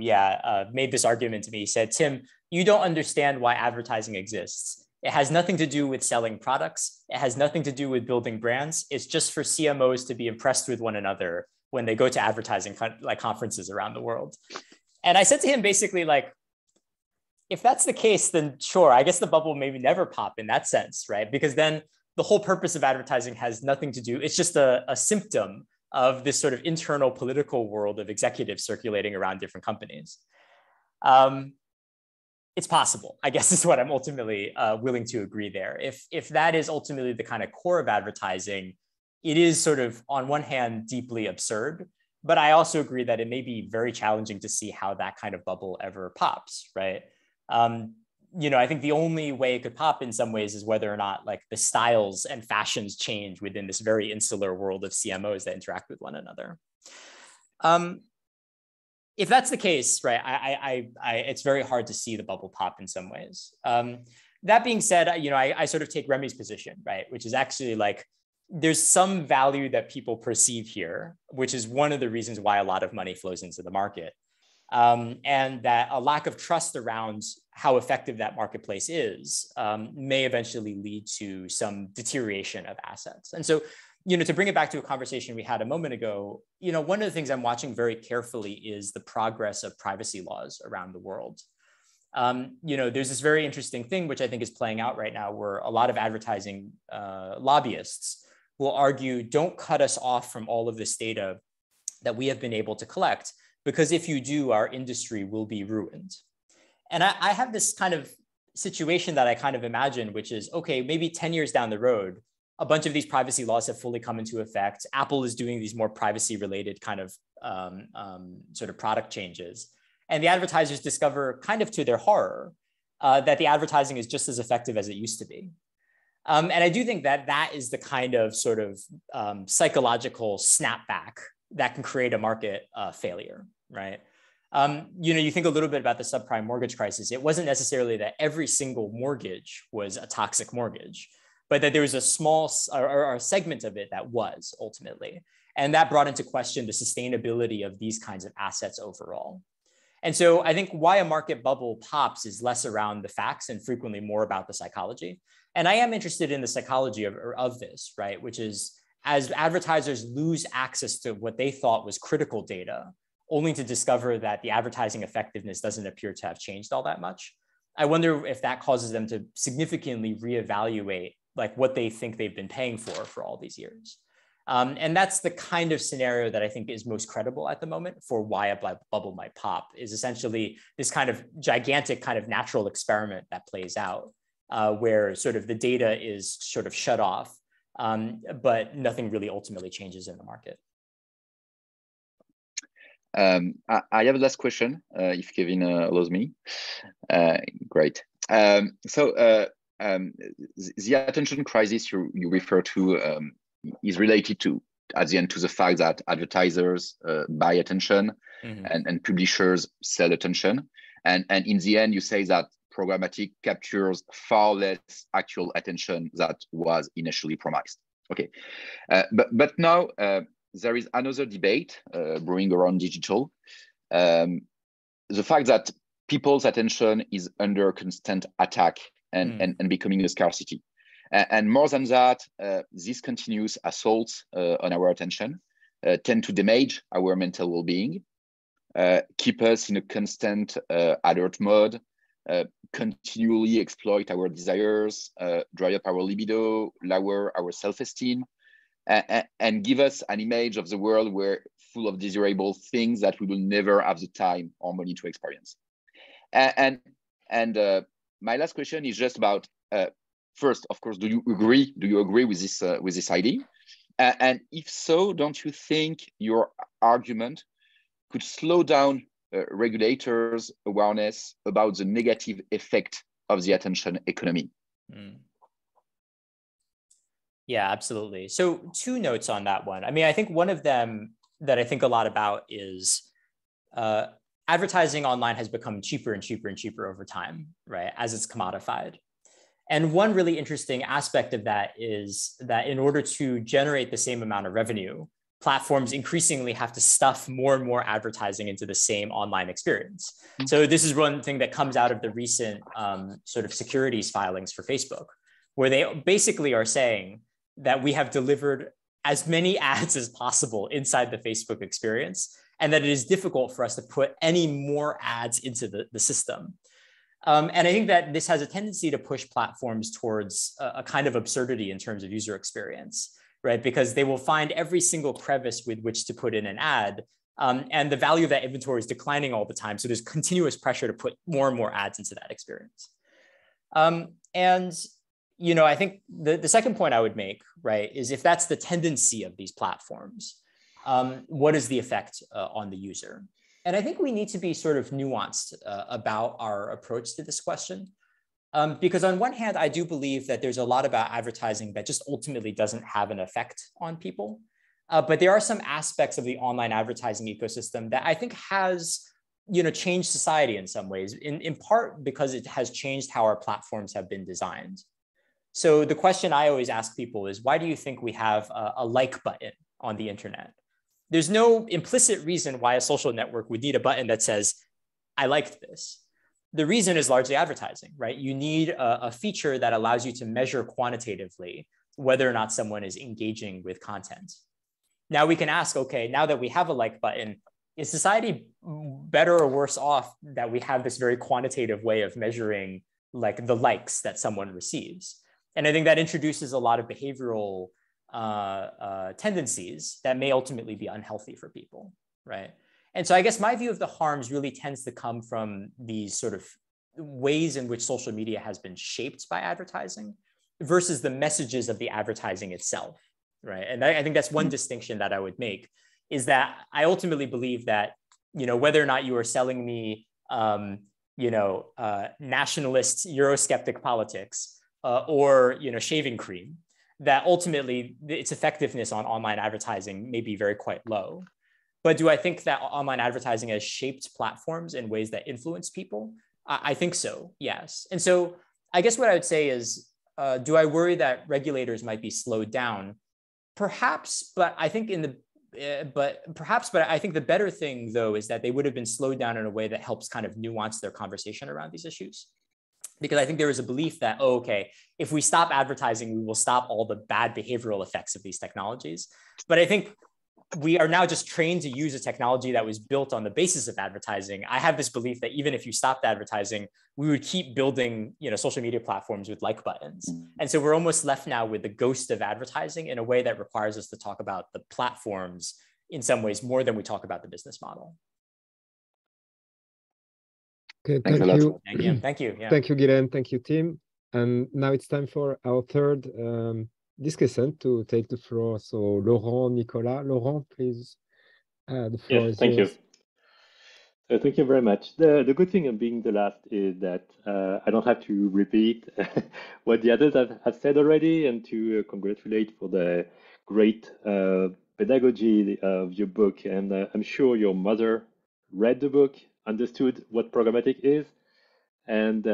made this argument to me. He said, Tim, you don't understand why advertising exists. It has nothing to do with selling products. It has nothing to do with building brands. It's just for CMOs to be impressed with one another when they go to advertising like conferences around the world. And I said to him basically like, if that's the case, then sure, I guess the bubble maybe never pop in that sense, right? Because then the whole purpose of advertising has nothing to do, it's just a symptom of this sort of internal political world of executives circulating around different companies. It's possible, I guess is what I'm ultimately willing to agree there. If that is ultimately the kind of core of advertising, it is sort of on one hand deeply absurd, but I also agree that it may be very challenging to see how that kind of bubble ever pops, right? I think the only way it could pop in some ways is whether or not like the styles and fashions change within this very insular world of CMOs that interact with one another. If that's the case, right, it's very hard to see the bubble pop in some ways. That being said, I sort of take Remy's position, right, which is actually like, there's some value that people perceive here, which is one of the reasons why a lot of money flows into the market. And that a lack of trust around how effective that marketplace is may eventually lead to some deterioration of assets. And so, to bring it back to a conversation we had a moment ago, one of the things I'm watching very carefully is the progress of privacy laws around the world. There's this very interesting thing, which I think is playing out right now, where a lot of advertising lobbyists will argue, don't cut us off from all of this data that we have been able to collect, because if you do, our industry will be ruined. And I have this kind of situation that I kind of imagine, which is, okay, maybe 10 years down the road, a bunch of these privacy laws have fully come into effect. Apple is doing these more privacy related kind of sort of product changes. And the advertisers discover, kind of to their horror, that the advertising is just as effective as it used to be. And I do think that that is the kind of sort of psychological snapback that can create a market failure, right? You think a little bit about the subprime mortgage crisis. It wasn't necessarily that every single mortgage was a toxic mortgage, but that there was a small or a segment of it that was ultimately. And that brought into question the sustainability of these kinds of assets overall. And so I think why a market bubble pops is less around the facts and frequently more about the psychology. And I am interested in the psychology of this, right? Which is, as advertisers lose access to what they thought was critical data, only to discover that the advertising effectiveness doesn't appear to have changed all that much, I wonder if that causes them to significantly reevaluate like what they think they've been paying for all these years. And that's the kind of scenario that I think is most credible at the moment for why a bubble might pop, is essentially this kind of gigantic kind of natural experiment that plays out where sort of the data is sort of shut off, but nothing really ultimately changes in the market. I have a last question, if Kevin allows me. Great. The attention crisis you refer to is related to, at the end, to the fact that advertisers buy attention and publishers sell attention. And in the end, you say that programmatic captures far less actual attention that was initially promised. Okay, but now there is another debate brewing around digital. The fact that people's attention is under constant attack and becoming a scarcity. And more than that, these continuous assaults on our attention tend to damage our mental well-being, keep us in a constant alert mode, continually exploit our desires, dry up our libido, lower our self-esteem, and give us an image of the world where full of desirable things that we will never have the time or money to experience. And my last question is just about, first, of course, do you agree with this idea? And if so, don't you think your argument could slow down regulators' awareness about the negative effect of the attention economy? Yeah, absolutely. So 2 notes on that one. I mean, I think one of them that I think a lot about is advertising online has become cheaper and cheaper and cheaper over time, right, as it's commodified. And one really interesting aspect of that is that in order to generate the same amount of revenue, platforms increasingly have to stuff more and more advertising into the same online experience. So this is one thing that comes out of the recent sort of securities filings for Facebook, where they basically are saying that we have delivered as many ads as possible inside the Facebook experience, and that it is difficult for us to put any more ads into the system. And I think that this has a tendency to push platforms towards a kind of absurdity in terms of user experience, right? Because they will find every single crevice with which to put in an ad, and the value of that inventory is declining all the time. So there's continuous pressure to put more and more ads into that experience. And you know, I think the second point I would make, right, is if that's the tendency of these platforms, what is the effect on the user? And I think we need to be sort of nuanced about our approach to this question. Because on one hand, I do believe that there's a lot about advertising that just ultimately doesn't have an effect on people. But there are some aspects of the online advertising ecosystem that I think has, you know, changed society in some ways, in part because it has changed how our platforms have been designed. So the question I always ask people is, why do you think we have a like button on the internet? There's no implicit reason why a social network would need a button that says, I liked this. The reason is largely advertising, right? You need a feature that allows you to measure quantitatively whether or not someone is engaging with content. Now we can ask, okay, now that we have a like button, is society better or worse off that we have this very quantitative way of measuring like the likes that someone receives? And I think that introduces a lot of behavioral tendencies that may ultimately be unhealthy for people, right? And so I guess my view of the harms really tends to come from these sort of ways in which social media has been shaped by advertising versus the messages of the advertising itself, right? And I think that's one distinction that I would make, is that I ultimately believe that, you know, whether or not you are selling me, you know, nationalist Eurosceptic politics or, you know, shaving cream, that ultimately its effectiveness on online advertising may be very quite low. But do I think that online advertising has shaped platforms in ways that influence people? I think so, yes. And so I guess what I would say is, do I worry that regulators might be slowed down? Perhaps, but I think I think the better thing though is that they would have been slowed down in a way that helps kind of nuance their conversation around these issues. Because I think there is a belief that, oh, okay, if we stop advertising, we will stop all the bad behavioral effects of these technologies. But I think we are now just trained to use a technology that was built on the basis of advertising. I have this belief that even if you stopped advertising, we would keep building, you know, social media platforms with like buttons. And so we're almost left now with the ghost of advertising in a way that requires us to talk about the platforms in some ways more than we talk about the business model. Okay, thank you. Thank you. Yeah. Thank you, Guilhem. Thank you, Tim. And now it's time for our third discussant to take the floor. So Laurent, Nicolas. Laurent, please. The floor is thank yours. you. Thank you very much. The good thing of being the last is that I don't have to repeat what the others have said already, and to congratulate for the great pedagogy of your book. And I'm sure your mother read the book, understood what programmatic is, and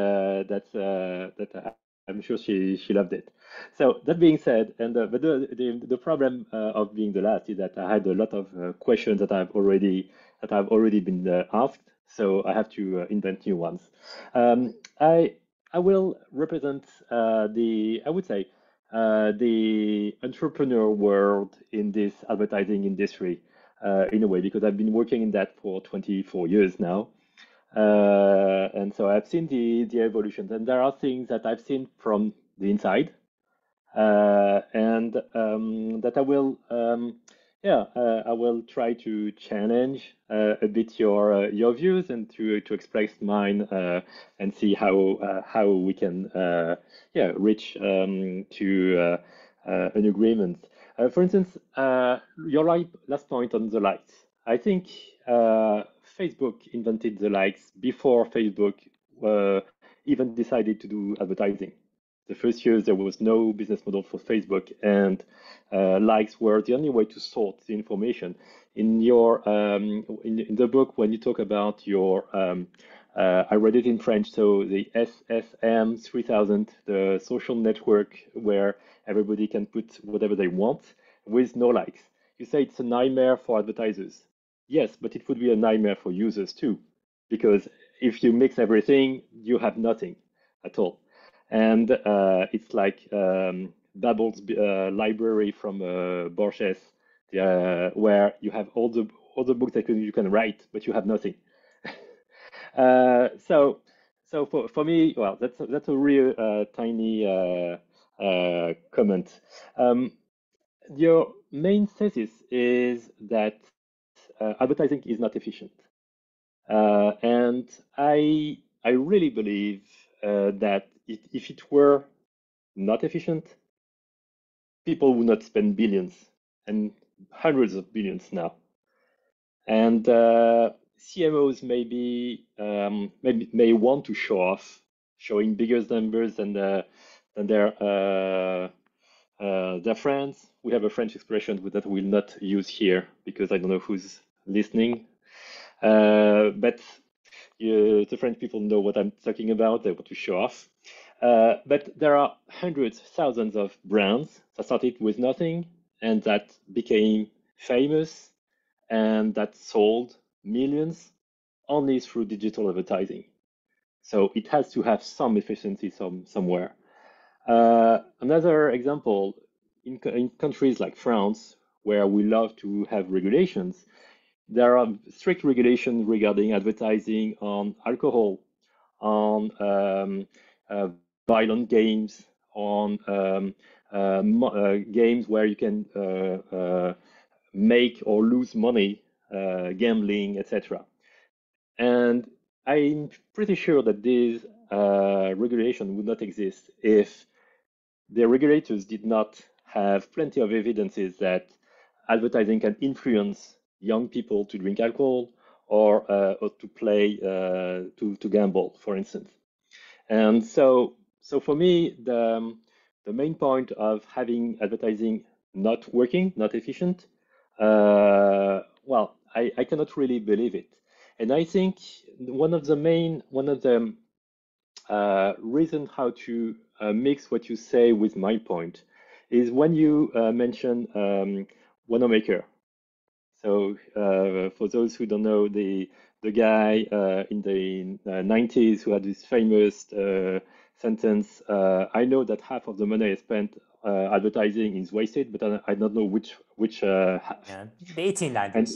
I'm sure she loved it. So that being said, and but the problem of being the last is that I had a lot of questions that I've already been asked, so I have to invent new ones. I will represent the entrepreneur world in this advertising industry in a way, because I've been working in that for 24 years now. And so I've seen the evolutions, and there are things that I've seen from the inside, and that I will try to challenge a bit your views, and to express mine, and see how we can reach to an agreement. For instance, your last point on the likes. I think Facebook invented the likes before Facebook even decided to do advertising. the first years there was no business model for Facebook, and likes were the only way to sort the information. In your in the book, when you talk about your I read it in French, so the SSM 3000, the social network where everybody can put whatever they want with no likes. You say it's a nightmare for advertisers. Yes, but it would be a nightmare for users too, because if you mix everything, you have nothing at all. And it's like Babel's library from Borges, where you have all the books that you can write, but you have nothing. So for me, well, that's a real tiny comment. Your main thesis is that advertising is not efficient, and I really believe that if it were not efficient, people would not spend billions and hundreds of billions now. And CMOs may want to show off, showing bigger numbers than their friends. We have a French expression that we'll not use here because I don't know who's listening. But the French people know what I'm talking about. They want to show off. But there are hundreds, thousands of brands that started with nothing and that became famous and that sold millions only through digital advertising. So it has to have some efficiency somewhere. Another example, in countries like France, where we love to have regulations, there are strict regulations regarding advertising on alcohol, on violent games, on games where you can make or lose money, gambling, etc. And I'm pretty sure that this regulation would not exist if the regulators did not have plenty of evidences that advertising can influence young people to drink alcohol or to play, to gamble, for instance. And so for me, the main point of having advertising not working, not efficient, well, I cannot really believe it. And I think one of the reasons how to mix what you say with my point is when you mention Wanamaker. So for those who don't know, the guy in the 90s who had this famous sentence, I know that half of the money I spent advertising is wasted, but I don't know which half. Yeah, the 1890s.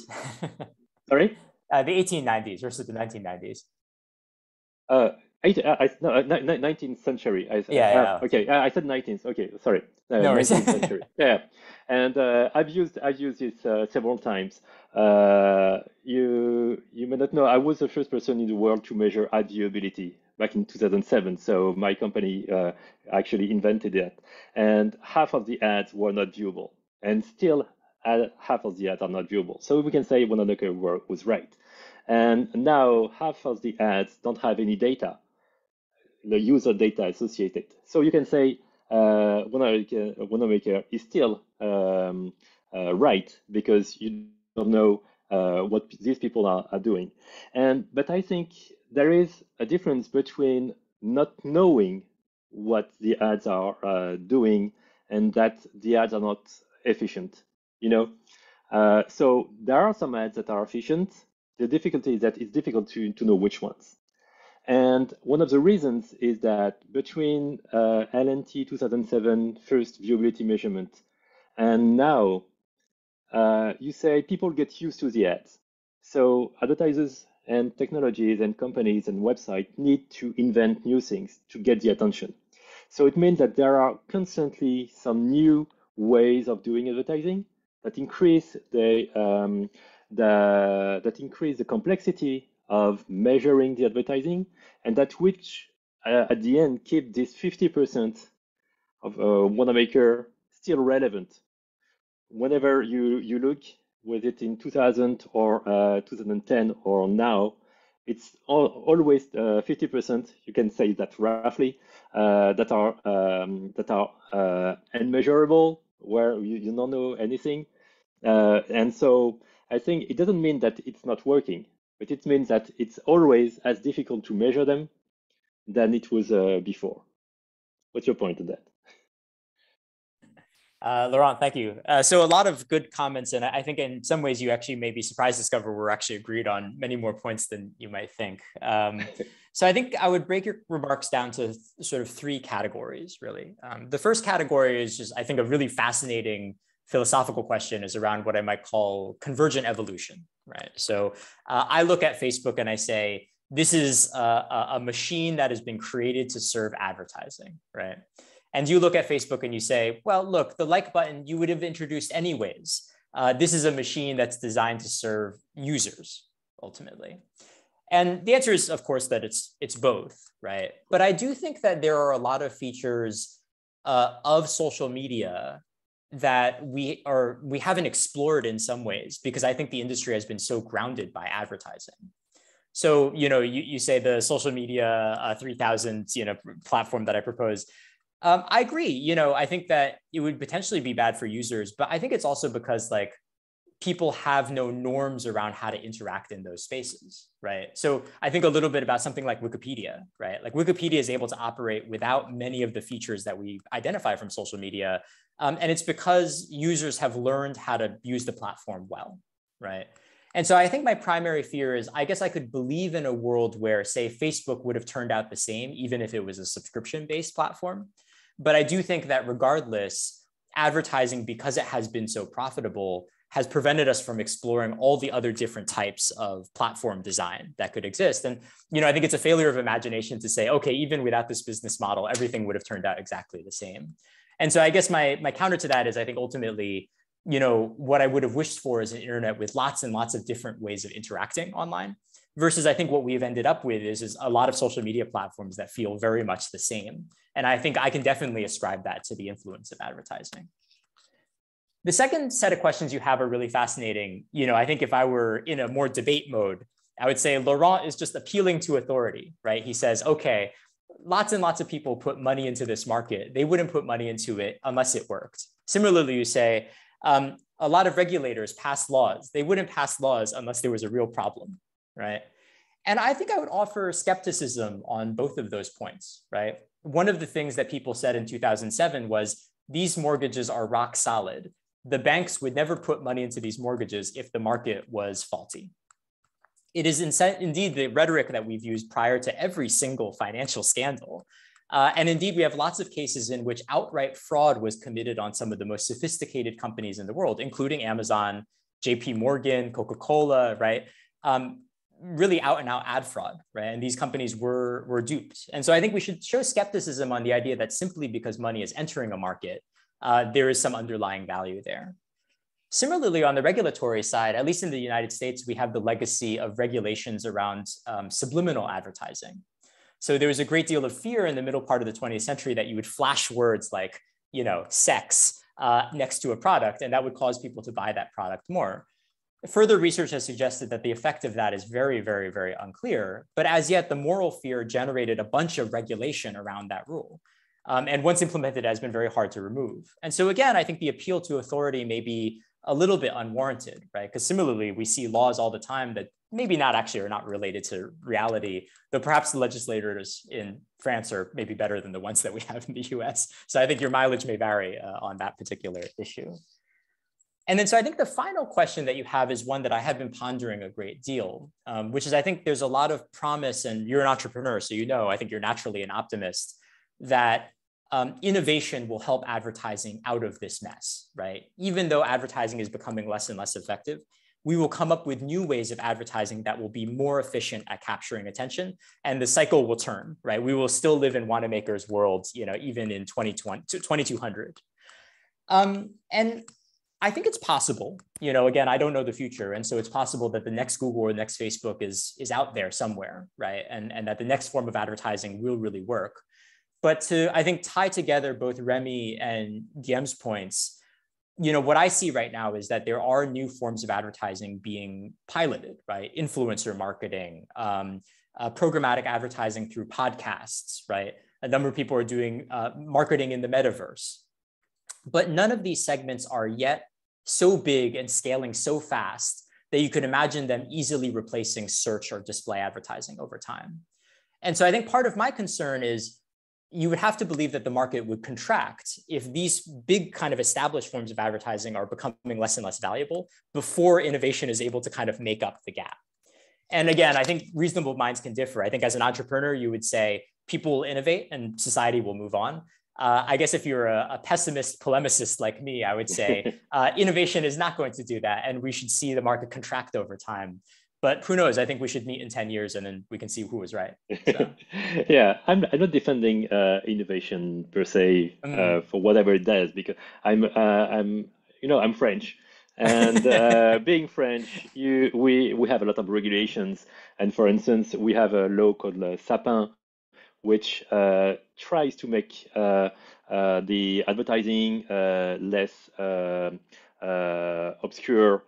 Sorry? The 1890s versus the 1990s. No, 19th century. Okay, I said 19th. Okay, sorry. No worries. 19th century. Yeah, and I've used this several times. You may not know, I was the first person in the world to measure ad viewability back in 2007. So my company actually invented it, and half of the ads were not viewable, and still half of the ads are not viewable. So we can say Wanamaker was right. And now half of the ads don't have any data, the user data associated. So you can say Wanamaker is still right because you don't know what these people are doing. But I think there is a difference between not knowing what the ads are doing and that the ads are not efficient. So there are some ads that are efficient. The difficulty is that it's difficult to know which ones. And one of the reasons is that between LNT 2007 first viewability measurement and now, you say people get used to the ads. So advertisers and technologies and companies and websites need to invent new things to get the attention. So it means that there are constantly some new ways of doing advertising that increase the complexity of measuring the advertising, and that which at the end keep this 50% of Wanamaker still relevant. Whenever you look, with it in 2000 or 2010 or now, It's always 50%. You can say that roughly that are unmeasurable, where you don't know anything. And so I think it doesn't mean that it's not working, but it means that it's always as difficult to measure them than it was before. What's your point on that? Laurent, thank you. So a lot of good comments, and I think in some ways you actually may be surprised to discover we're actually agreed on many more points than you might think. So I think I would break your remarks down to sort of three categories, really. The first category is just, I think, a really fascinating philosophical question is around what I might call convergent evolution, right? So I look at Facebook and I say, this is a machine that has been created to serve advertising, right? And you look at Facebook and you say, well, look, the like button you would have introduced anyways. This is a machine that's designed to serve users, ultimately. And the answer is, of course, that it's both, right? But I do think that there are a lot of features of social media that we haven't explored in some ways, because I think the industry has been so grounded by advertising. So, you say the social media 3000, platform that I propose. I agree. I think that it would potentially be bad for users, but I think it's also because people have no norms around how to interact in those spaces, right? So I think a little bit about something like Wikipedia, right? Like Wikipedia is able to operate without many of the features that we identify from social media. And it's because users have learned how to use the platform well, right? And so I think my primary fear is, I guess I could believe in a world where, say, Facebook would have turned out the same, even if it was a subscription-based platform. But I do think that regardless, advertising, because it has been so profitable, has prevented us from exploring all the other different types of platform design that could exist. And, I think it's a failure of imagination to say, okay, even without this business model, everything would have turned out exactly the same. And so I guess my counter to that is, I think ultimately, what I would have wished for is an internet with lots and lots of different ways of interacting online, versus I think what we've ended up with is a lot of social media platforms that feel very much the same. And I think I can definitely ascribe that to the influence of advertising. The second set of questions you have are really fascinating. I think if I were in a more debate mode, I would say Laurent is just appealing to authority, right? He says, okay, lots and lots of people put money into this market. They wouldn't put money into it unless it worked. Similarly, you say, a lot of regulators pass laws. They wouldn't pass laws unless there was a real problem, right? And I think I would offer skepticism on both of those points, right? One of the things that people said in 2007 was, these mortgages are rock solid. The banks would never put money into these mortgages if the market was faulty. It is indeed the rhetoric that we've used prior to every single financial scandal. And indeed, we have lots of cases in which outright fraud was committed on some of the most sophisticated companies in the world, including Amazon, JP Morgan, Coca-Cola, right? Really out and out ad fraud, right? And these companies were duped. And so I think we should show skepticism on the idea that simply because money is entering a market, there is some underlying value there. Similarly, on the regulatory side, at least in the United States, we have the legacy of regulations around subliminal advertising. So there was a great deal of fear in the middle part of the 20th century that you would flash words like, sex next to a product, and that would cause people to buy that product more. Further research has suggested that the effect of that is very, very, very unclear. But as yet, the moral fear generated a bunch of regulation around that rule. And once implemented, it has been very hard to remove. And so again, I think the appeal to authority may be a little bit unwarranted, right? Because similarly, we see laws all the time that maybe not actually are not related to reality, though perhaps the legislators in France are maybe better than the ones that we have in the US. So I think your mileage may vary on that particular issue. And then so I think the final question that you have is one that I have been pondering a great deal, which is I think there's a lot of promise, and you're an entrepreneur, so I think you're naturally an optimist, that innovation will help advertising out of this mess, right? Even though advertising is becoming less and less effective, we will come up with new ways of advertising that will be more efficient at capturing attention, and the cycle will turn, right? We will still live in Wanamaker's world, even in 2200. And I think it's possible, again, I don't know the future. And so it's possible that the next Google or the next Facebook is out there somewhere, right? And that the next form of advertising will really work. But to, I think, tie together both Remy and Guillaume's points, what I see right now is that there are new forms of advertising being piloted, right? Influencer marketing, programmatic advertising through podcasts, right? A number of people are doing marketing in the metaverse. But none of these segments are yet so big and scaling so fast that you could imagine them easily replacing search or display advertising over time. And so I think part of my concern is you would have to believe that the market would contract if these big kind of established forms of advertising are becoming less and less valuable before innovation is able to kind of make up the gap. And again, I think reasonable minds can differ. I think as an entrepreneur, you would say people will innovate and society will move on. I guess if you're a pessimist polemicist like me, I would say innovation is not going to do that, and we should see the market contract over time. But who knows? I think we should meet in 10 years and then we can see who was right. So. Yeah, I'm not defending innovation per se for whatever it does, because I'm French, and being French, we have a lot of regulations. And for instance, we have a law called Sapin, which tries to make the advertising less obscure,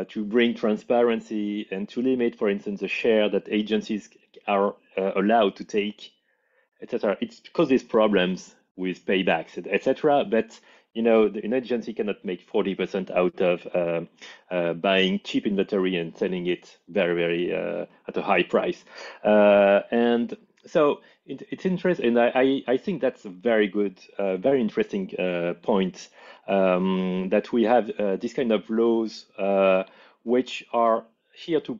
to bring transparency and to limit, for instance, the share that agencies are allowed to take, etc. It's because there's problems with paybacks, etc. But an agency cannot make 40% out of buying cheap inventory and selling it very, very at a high price. And so it's interesting, and I think that's a very good, very interesting point, that we have this kind of laws which are here to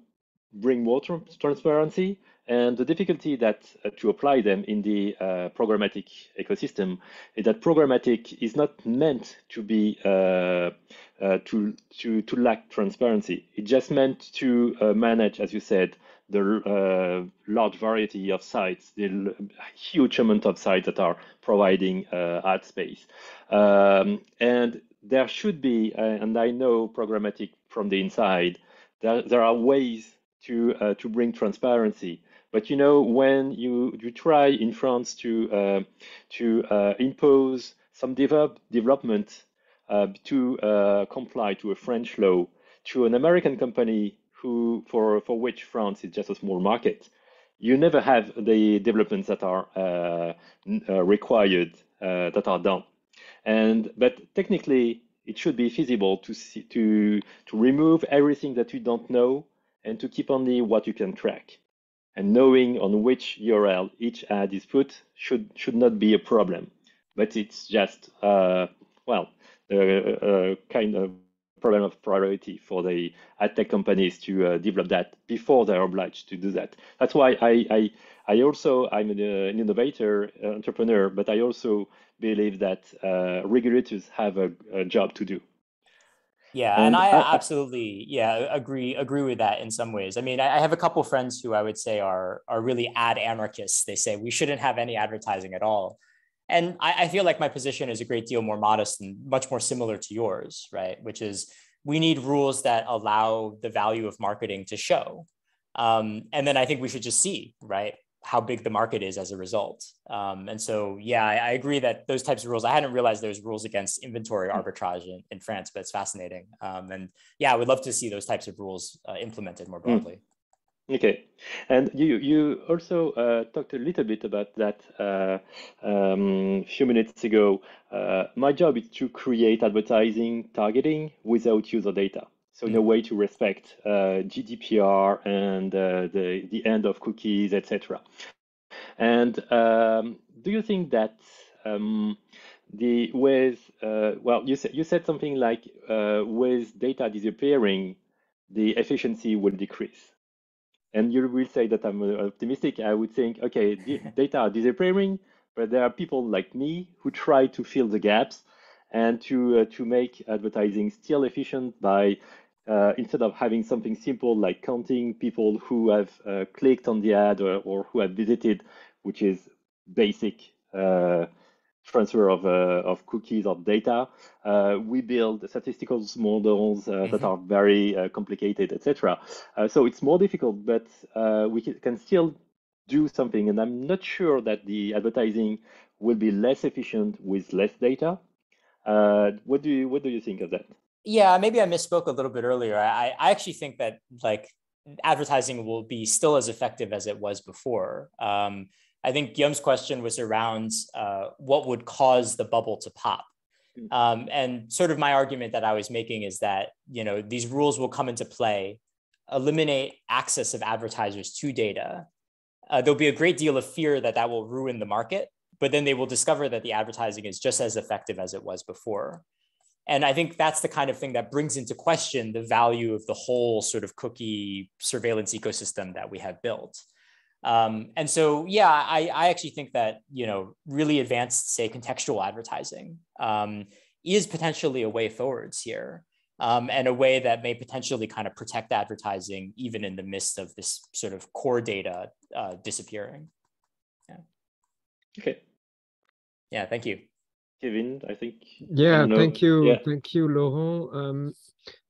bring more transparency. And the difficulty that to apply them in the programmatic ecosystem is that programmatic is not meant to be to lack transparency. It's just meant to manage, as you said, the large variety of sites, the huge amount of sites that are providing ad space. And there should be, and I know programmatic from the inside, there are ways to bring transparency. But when you try in France to impose some development to comply to a French law to an American company for which France is just a small market, you never have the developments that are required, that are done. But technically, it should be feasible to remove everything that you don't know and to keep only what you can track. And knowing on which URL each ad is put should not be a problem. But it's just kind of problem of priority for the ad tech companies to develop that before they're obliged to do that. That's why I'm an innovator, entrepreneur, but I also believe that regulators have a job to do. Yeah, and I absolutely, agree with that in some ways. I mean, I have a couple of friends who I would say are really ad anarchists. They say we shouldn't have any advertising at all. And I feel like my position is a great deal more modest and much more similar to yours, right? Which is we need rules that allow the value of marketing to show. And then I think we should just see, right, how big the market is as a result. And so, yeah, I agree that those types of rules, I hadn't realized there's rules against inventory arbitrage in France, but it's fascinating. And yeah, I would love to see those types of rules implemented more broadly. Okay, and you also talked a little bit about that few minutes ago. My job is to create advertising targeting without user data. So in a way to respect GDPR and the end of cookies, etc. And do you think that you said something like with data disappearing, the efficiency will decrease? And you will say that I'm optimistic. I would think, okay, data are disappearing, but there are people like me who try to fill the gaps and to make advertising still efficient by instead of having something simple like counting people who have clicked on the ad or who have visited, which is basic transfer of cookies or data. We build statistical models that are very complicated, etc. So it's more difficult, but we can still do something. And I'm not sure that the advertising will be less efficient with less data. What do you think of that? Yeah, maybe I misspoke a little bit earlier. I actually think that like advertising will be still as effective as it was before. I think Guillaume's question was around what would cause the bubble to pop. And sort of my argument that I was making is that, you know, these rules will come into play, eliminate access of advertisers to data. There'll be a great deal of fear that that will ruin the market, but then they will discover that the advertising is just as effective as it was before. And I think that's the kind of thing that brings into question the value of the whole sort of cookie surveillance ecosystem that we have built. And so, yeah, I actually think that, you know, really advanced, say, contextual advertising is potentially a way forwards here, and a way that may potentially kind of protect advertising even in the midst of this sort of core data disappearing. Yeah. Okay. Yeah, thank you. Kevin, I think. Yeah, thank you. Yeah. Thank you, Laurent.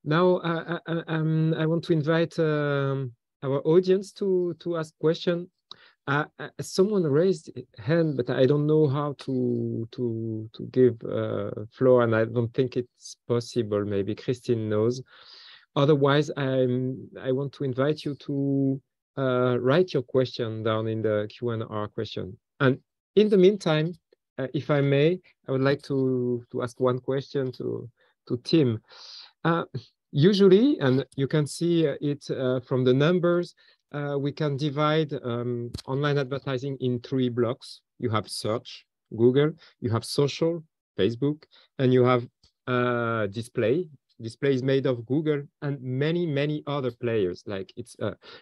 Now I want to invite our audience to ask questions. Someone raised hand, but I don't know how to give floor, and I don't think it's possible. Maybe Christine knows. Otherwise, I want to invite you to write your question down in the Q&A question. And in the meantime, if I may, I would like to ask one question to Tim. Usually, and you can see it from the numbers, we can divide online advertising in 3 blocks. You have search, Google, you have social, Facebook, and you have display. Display is made of Google and many other players, like it's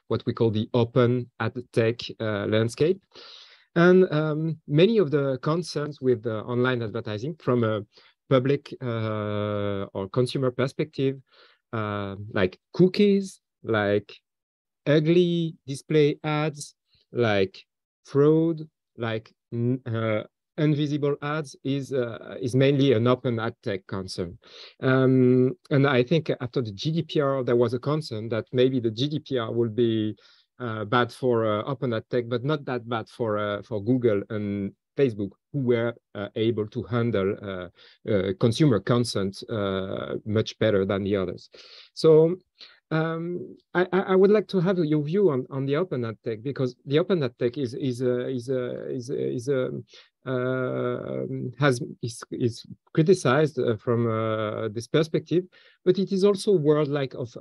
what we call the open adtech landscape. And many of the concerns with online advertising from a public or consumer perspective, like cookies, like ugly display ads, like fraud, like invisible ads is mainly an open ad tech concern. And I think after the GDPR, there was a concern that maybe the GDPR will be bad for open ad tech, but not that bad for Google and Facebook, who were able to handle consumer consent much better than the others. So I would like to have your view on the open ad tech, because the open ad tech is criticized from this perspective, but it is also a world like of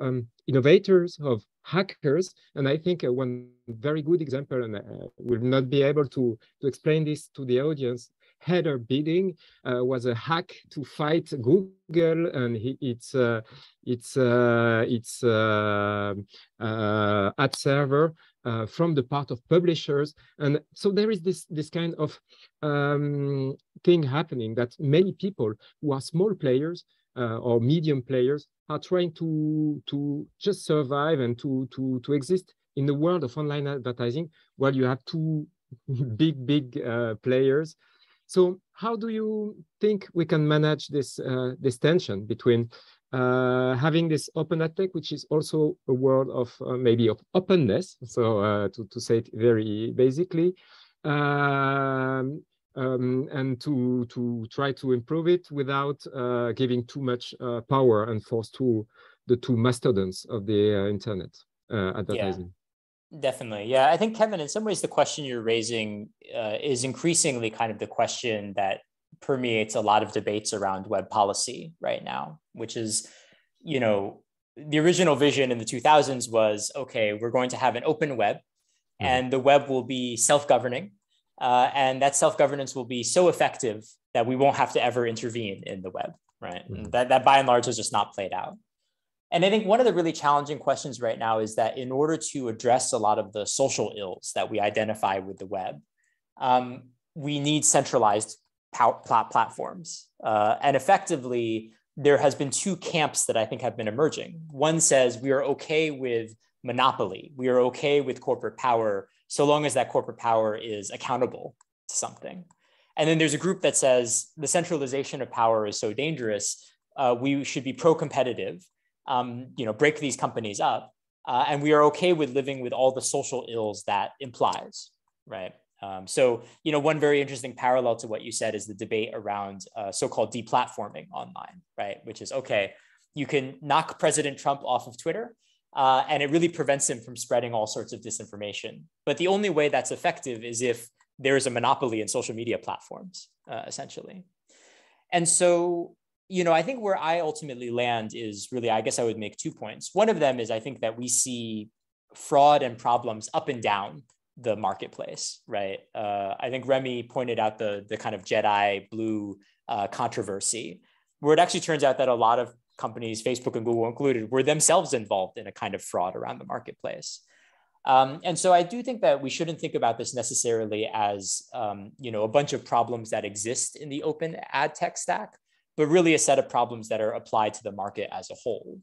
innovators, of hackers, and I think one very good example, and I will not be able to explain this to the audience. Header bidding was a hack to fight Google, and its ad server from the part of publishers. And so there is this kind of thing happening, that many people who are small players or medium players are trying to just survive and to exist in the world of online advertising, while you have 2 big players. So how do you think we can manage this tension between having this open ad tech, which is also a world of maybe of openness, so to say it very basically, and to try to improve it without giving too much power and force to the 2 mastodons of the internet advertising? Yeah. Definitely. Yeah, I think, Kevin, in some ways, the question you're raising is increasingly kind of the question that permeates a lot of debates around web policy right now, which is, you know, the original vision in the 2000s was, okay, we're going to have an open web, and the web will be self-governing, and that self-governance will be so effective that we won't have to ever intervene in the web, right? And that by and large has just not played out. And I think one of the really challenging questions right now is that in order to address a lot of the social ills that we identify with the web, we need centralized platforms. And effectively, there has been 2 camps that I think have been emerging. One says we are okay with monopoly. We are okay with corporate power, so long as that corporate power is accountable to something. And then there's a group that says the centralization of power is so dangerous, we should be pro-competitive, break these companies up, and we are okay with living with all the social ills that implies, right? So, one very interesting parallel to what you said is the debate around so-called deplatforming online, right? Which is, okay, you can knock President Trump off of Twitter, and it really prevents him from spreading all sorts of disinformation. But the only way that's effective is if there is a monopoly in social media platforms, essentially. And so, I think where I ultimately land is really, I guess I would make 2 points. One of them is I think that we see fraud and problems up and down the marketplace, right? I think Remy pointed out the kind of Jedi blue controversy, where it actually turns out that a lot of companies, Facebook and Google included, were themselves involved in a kind of fraud around the marketplace. And so I do think that we shouldn't think about this necessarily as, a bunch of problems that exist in the open ad tech stack, but really a set of problems that are applied to the market as a whole.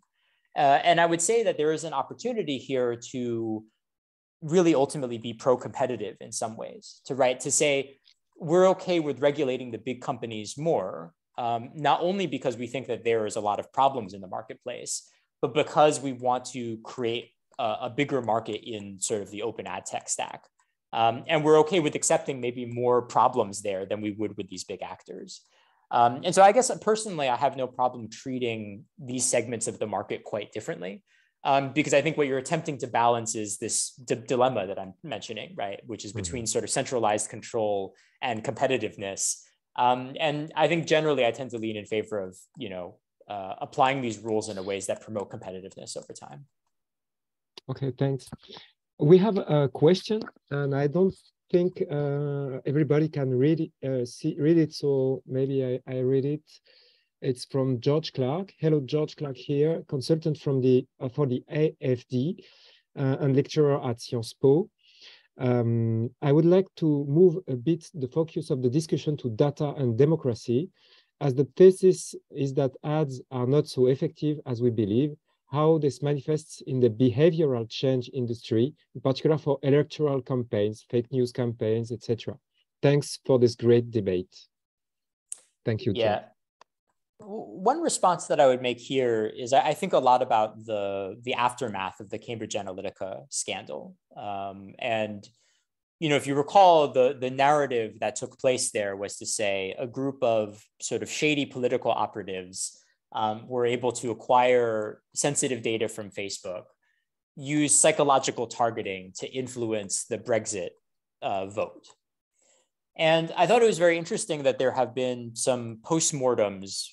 And I would say that there is an opportunity here to really ultimately be pro-competitive in some ways, to say, we're okay with regulating the big companies more, not only because we think that there is a lot of problems in the marketplace, but because we want to create a bigger market in sort of the open ad tech stack. And we're okay with accepting maybe more problems there than we would with these big actors. And so I guess personally, I have no problem treating these segments of the market quite differently, because I think what you're attempting to balance is this dilemma that I'm mentioning, right? Which is between sort of centralized control and competitiveness. And I think generally I tend to lean in favor of, applying these rules in a ways that promote competitiveness over time. Okay, thanks. We have a question, and I don't think everybody can read it, so maybe I read it. It's from George Clark. Hello, George Clark here, consultant for the AFD and lecturer at Sciences Po. I would like to move a bit the focus of the discussion to data and democracy, as the thesis is that ads are not so effective as we believe, how this manifests in the behavioral change industry, in particular for electoral campaigns, fake news campaigns, etc. Thanks for this great debate. Thank you, Yeah. Tim. One response that I would make here is I think a lot about the aftermath of the Cambridge Analytica scandal. And, if you recall, the narrative that took place there was to say a group of sort of shady political operatives were able to acquire sensitive data from Facebook, use psychological targeting to influence the Brexit vote. And I thought it was very interesting that there have been some postmortems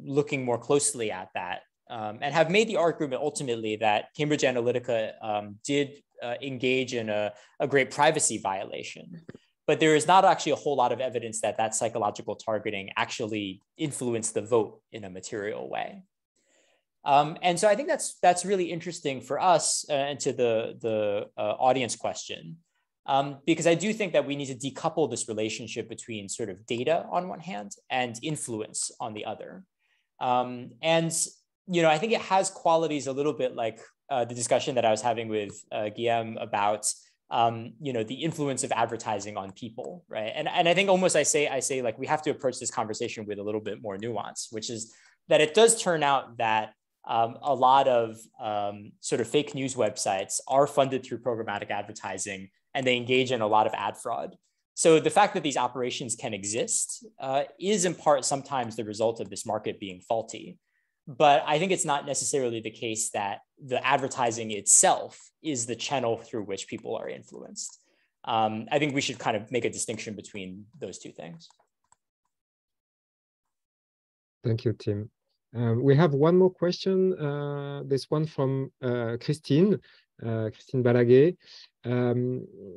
looking more closely at that, and have made the argument ultimately that Cambridge Analytica did engage in a great privacy violation. But there is not actually a whole lot of evidence that that psychological targeting actually influenced the vote in a material way. And so I think that's really interesting for us and to the audience question, because I do think that we need to decouple this relationship between sort of data on one hand and influence on the other. And I think it has qualities a little bit like the discussion that I was having with Guillaume about the influence of advertising on people, right? And I think almost I say like we have to approach this conversation with a little bit more nuance, which is that it does turn out that a lot of sort of fake news websites are funded through programmatic advertising, and they engage in a lot of ad fraud. So the fact that these operations can exist is in part sometimes the result of this market being faulty. But I think it's not necessarily the case that the advertising itself is the channel through which people are influenced. I think we should kind of make a distinction between those two things. Thank you, Tim. We have one more question. This one from Christine Balaguer.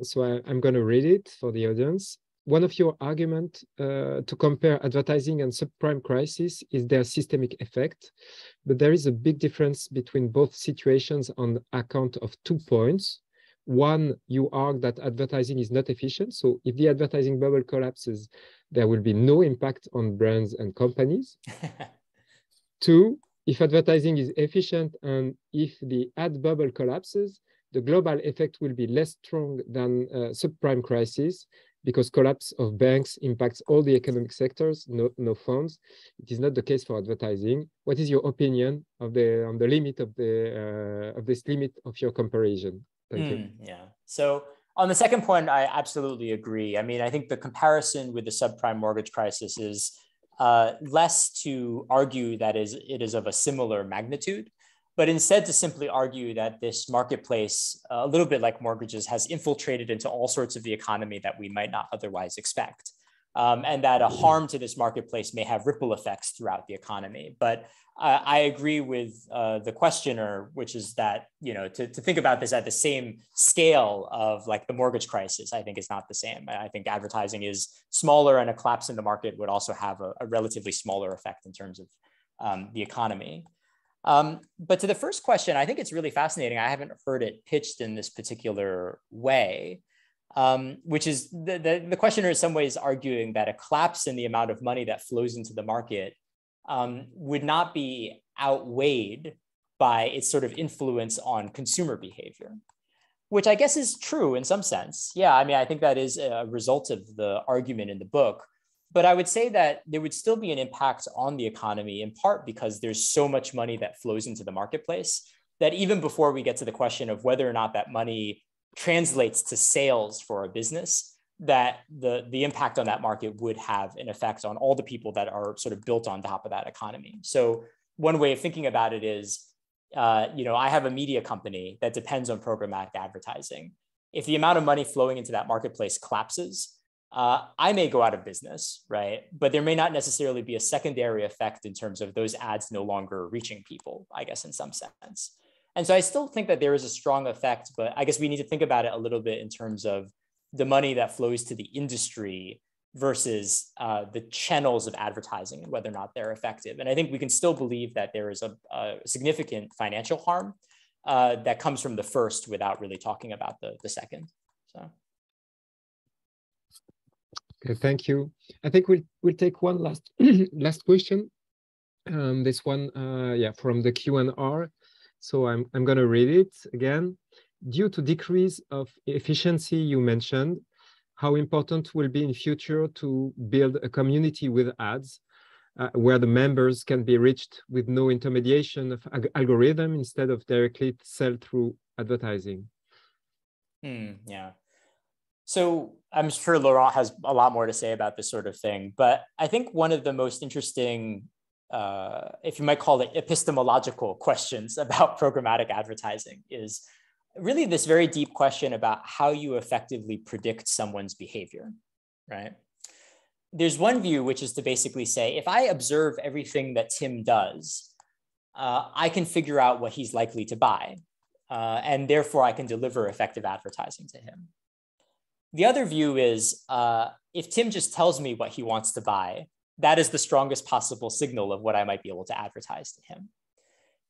So I'm going to read it for the audience. One of your arguments to compare advertising and subprime crisis is their systemic effect, but there is a big difference between both situations on account of 2 points. One, you argue that advertising is not efficient, so if the advertising bubble collapses, there will be no impact on brands and companies. 2, if advertising is efficient and if the ad bubble collapses, the global effect will be less strong than subprime crisis, because collapse of banks impacts all the economic sectors, no funds. It is not the case for advertising. What is your opinion of the limit of this limit of your comparison? Thank you. Yeah. So On the second point, I absolutely agree. I mean, I think the comparison with the subprime mortgage crisis is less to argue that it is of a similar magnitude, but instead to simply argue that this marketplace, a little bit like mortgages, has infiltrated into all sorts of the economy that we might not otherwise expect. And that a harm to this marketplace may have ripple effects throughout the economy. But I agree with the questioner, which is that, you know, to think about this at the same scale of like the mortgage crisis, I think is not the same. I think advertising is smaller, and a collapse in the market would also have a relatively smaller effect in terms of the economy. But to the first question, I think it's really fascinating. I haven't heard it pitched in this particular way. Which is the questioner in some ways arguing that a collapse in the amount of money that flows into the market would not be outweighed by its sort of influence on consumer behavior, which I guess is true in some sense. Yeah, I mean, I think that is a result of the argument in the book. But I would say that there would still be an impact on the economy, in part because there's so much money that flows into the marketplace that even before we get to the question of whether or not that money translates to sales for a business, that the impact on that market would have an effect on all the people that are sort of built on top of that economy. So one way of thinking about it is, you know, I have a media company that depends on programmatic advertising. If the amount of money flowing into that marketplace collapses, I may go out of business, right? But there may not necessarily be a secondary effect in terms of those ads no longer reaching people, I guess, in some sense. And so I still think that there is a strong effect, but I guess we need to think about it a little bit in terms of the money that flows to the industry versus the channels of advertising and whether or not they're effective. And I think we can still believe that there is a significant financial harm that comes from the first without really talking about the second. So. Okay, thank you. I think we'll take one last last question. This one, yeah, from the Q&R. So I'm going to read it again. Due to decrease of efficiency you mentioned, how important will be in future to build a community with ads where the members can be reached with no intermediation of algorithm instead of directly sell through advertising? Yeah. So I'm sure Laurent has a lot more to say about this sort of thing, but I think one of the most interesting if you might call it epistemological questions about programmatic advertising is really this very deep question about how you effectively predict someone's behavior, right? There's one view, which is to basically say, if I observe everything that Tim does, I can figure out what he's likely to buy, and therefore I can deliver effective advertising to him. The other view is, if Tim just tells me what he wants to buy, that is the strongest possible signal of what I might be able to advertise to him.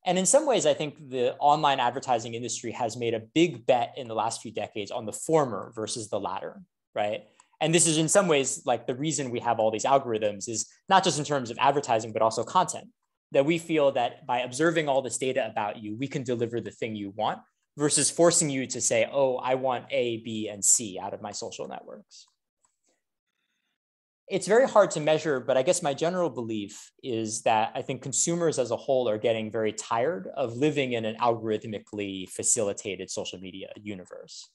And in some ways, I think the online advertising industry has made a big bet in the last few decades on the former versus the latter, right? And this is in some ways like the reason we have all these algorithms is not just in terms of advertising, but also content, that we feel that by observing all this data about you, we can deliver the thing you want versus forcing you to say, oh, I want A, B, and C out of my social networks. It's very hard to measure, but I guess my general belief is that I think consumers as a whole are getting very tired of living in an algorithmically facilitated social media universe.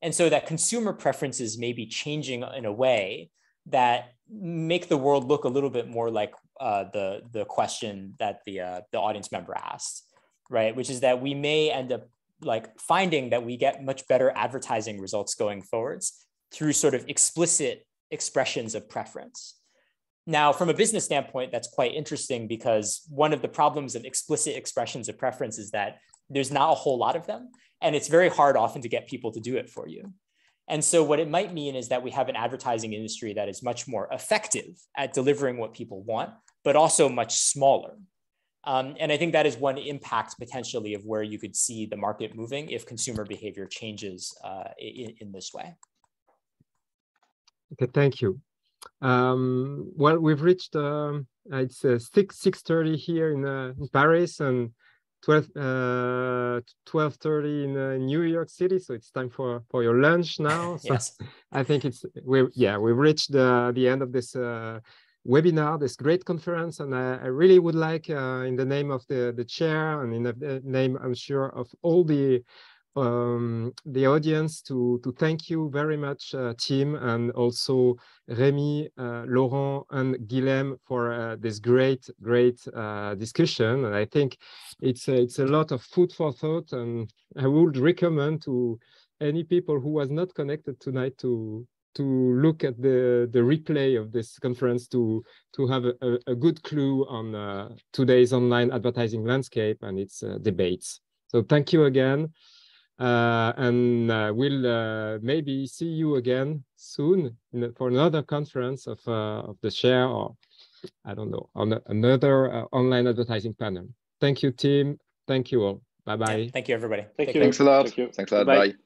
And so that consumer preferences may be changing in a way that make the world look a little bit more like the question that the audience member asked, right? Which is that we may end up like finding that we get much better advertising results going forwards through sort of explicit expressions of preference. Now, from a business standpoint, that's quite interesting because one of the problems of explicit expressions of preference is that there's not a whole lot of them, and it's very hard often to get people to do it for you. And so what it might mean is that we have an advertising industry that is much more effective at delivering what people want, but also much smaller. And I think that is one impact potentially of where you could see the market moving if consumer behavior changes in this way. Okay, thank you. Well, we've reached, it's 6:30 here in Paris and 12:30 in New York City. So it's time for your lunch now. So yes. I think we've reached the end of this webinar, this great conference. And I really would like, in the name of the chair and in the name, I'm sure, of all the the audience to thank you very much, Tim, and also Rémi, Laurent, and Guilhem for this great discussion. And I think it's a lot of food for thought, and I would recommend to any people who was not connected tonight to look at the replay of this conference to have a good clue on today's online advertising landscape and its debates. So thank you again. And we'll maybe see you again soon for another conference of the share, or I don't know, on another online advertising panel. Thank you, Tim. Thank you all. Bye-bye. Yeah, thank you, everybody. Thank you. Thanks a lot. Thank you. Thanks a lot. Bye. Bye.